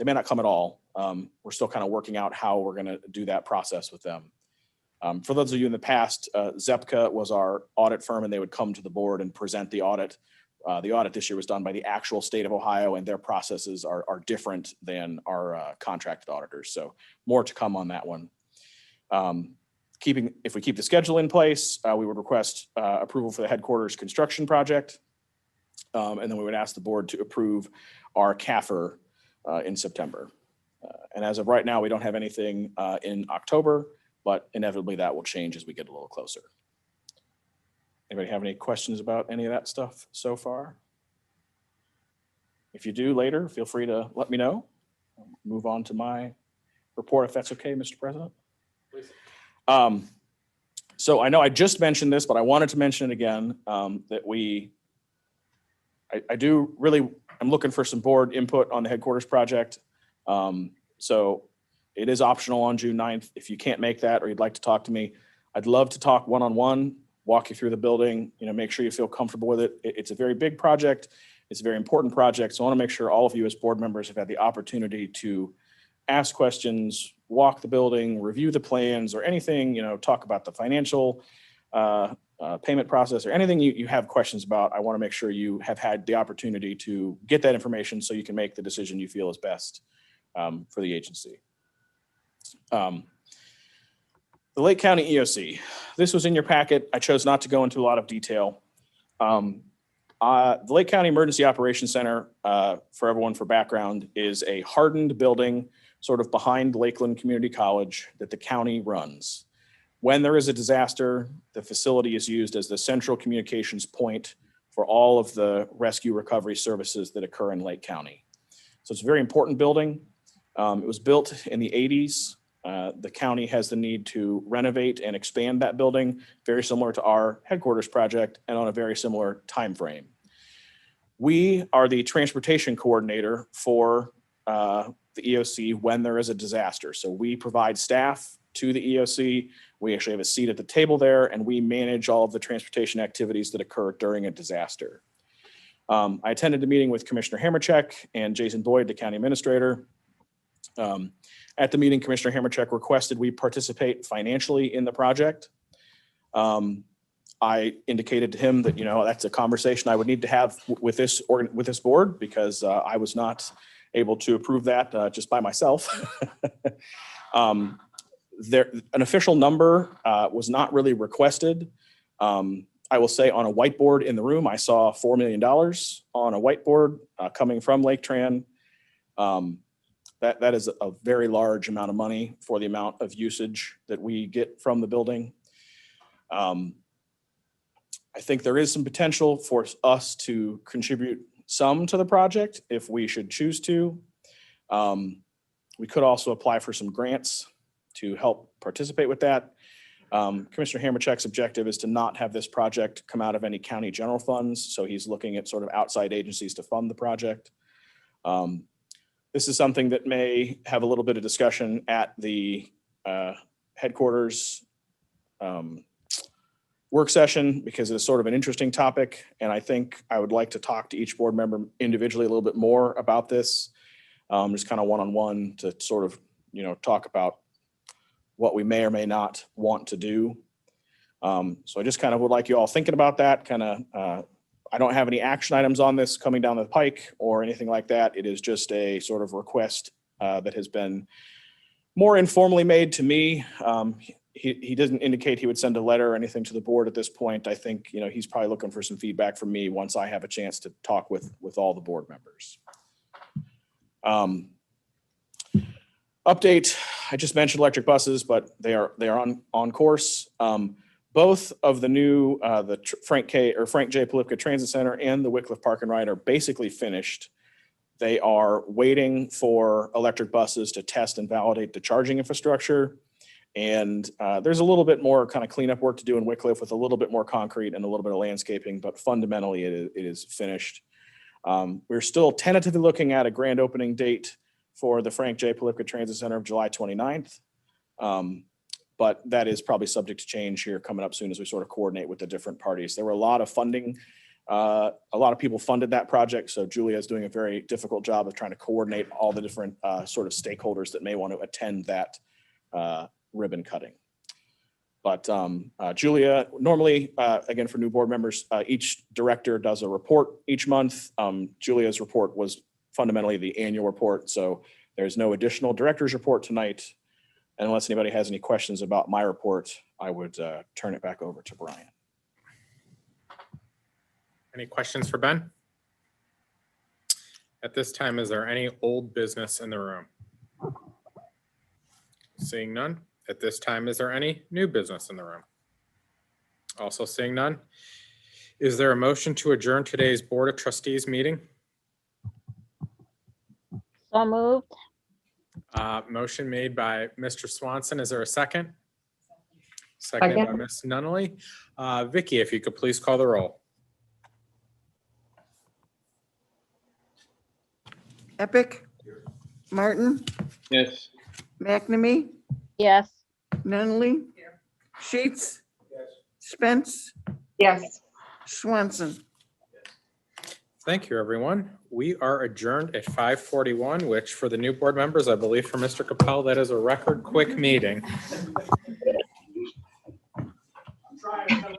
not come at all. We're still kind of working out how we're going to do that process with them. For those of you in the past, Zepka was our audit firm, and they would come to the board and present the audit. The audit this year was done by the actual state of Ohio, and their processes are different than our contracted auditors. So more to come on that one. If we keep the schedule in place, we would request approval for the headquarters construction project. And then we would ask the board to approve our CAFR in September. And as of right now, we don't have anything in October, but inevitably that will change as we get a little closer. Anybody have any questions about any of that stuff so far? If you do later, feel free to let me know. I'll move on to my report, if that's okay, Mr. President. Please. So I know I just mentioned this, but I wanted to mention it again, that I'm looking for some board input on the headquarters project. So it is optional on June 9th. If you can't make that or you'd like to talk to me, I'd love to talk one-on-one, walk you through the building, make sure you feel comfortable with it. It's a very big project. It's a very important project. So I want to make sure all of you as board members have had the opportunity to ask questions, walk the building, review the plans, or anything, talk about the financial payment process or anything you have questions about. I want to make sure you have had the opportunity to get that information so you can make the decision you feel is best for the agency. The Lake County EOC. This was in your packet. I chose not to go into a lot of detail. The Lake County Emergency Operations Center, for everyone for background, is a hardened building sort of behind Lakeland Community College that the county runs. When there is a disaster, the facility is used as the central communications point for all of the rescue recovery services that occur in Lake County. So it's a very important building. It was built in the 80s. The county has the need to renovate and expand that building, very similar to our headquarters project and on a very similar time frame. We are the transportation coordinator for the EOC when there is a disaster. So we provide staff to the EOC. We actually have a seat at the table there, and we manage all of the transportation activities that occur during a disaster. I attended a meeting with Commissioner Hammercheck and Jason Boyd, the county administrator. At the meeting, Commissioner Hammercheck requested we participate financially in the project. I indicated to him that, that's a conversation I would need to have with this board, because I was not able to approve that just by myself. An official number was not really requested. I will say on a whiteboard in the room, I saw $4 million on a whiteboard coming from Laketran. That is a very large amount of money for the amount of usage that we get from the building. I think there is some potential for us to contribute some to the project if we should choose to. We could also apply for some grants to help participate with that. Commissioner Hammercheck's objective is to not have this project come out of any county general funds, so he's looking at sort of outside agencies to fund the project. This is something that may have a little bit of discussion at the headquarters work session, because it's sort of an interesting topic, and I think I would like to talk to each board member individually a little bit more about this, just kind of one-on-one to sort of, talk about what we may or may not want to do. So I just kind of would like you all thinking about that, I don't have any action items on this coming down the pike or anything like that. It is just a sort of request that has been more informally made to me. He doesn't indicate he would send a letter or anything to the board at this point. I think, he's probably looking for some feedback from me once I have a chance to talk with all the board members. Update, I just mentioned electric buses, but they are on course. Both of the new, Frank J. Polipka Transit Center and the Wickliffe Park and Ride are basically finished. They are waiting for electric buses to test and validate the charging infrastructure. And there's a little bit more kind of cleanup work to do in Wickliffe with a little bit more concrete and a little bit of landscaping, but fundamentally it is finished. We're still tentatively looking at a grand opening date for the Frank J. Polipka Transit Center of July 29th. But that is probably subject to change here coming up soon as we sort of coordinate with the different parties. There were a lot of funding. A lot of people funded that project. So Julia is doing a very difficult job of trying to coordinate all the different sort of stakeholders that may want to attend that ribbon cutting. But Julia, normally, again, for new board members, each director does a report each month. Julia's report was fundamentally the annual report. So there's no additional director's report tonight. And unless anybody has any questions about my report, I would turn it back over to Brian. Any questions for Ben? At this time, is there any old business in the room? Seeing none. At this time, is there any new business in the room? Also seeing none. Is there a motion to adjourn today's Board of Trustees meeting? So moved. Motion made by Mr. Swanson. Is there a second? Second by Ms. Nunnally. Vicky, if you could please call the roll. Epic, Martin, Yes. McNamee, Yes. Nunley, Sheets, Spence, Yes. Swanson. Thank you, everyone. We are adjourned at 5:41, which for the new board members, I believe for Mr. Capel, that is a record quick meeting. I'm trying to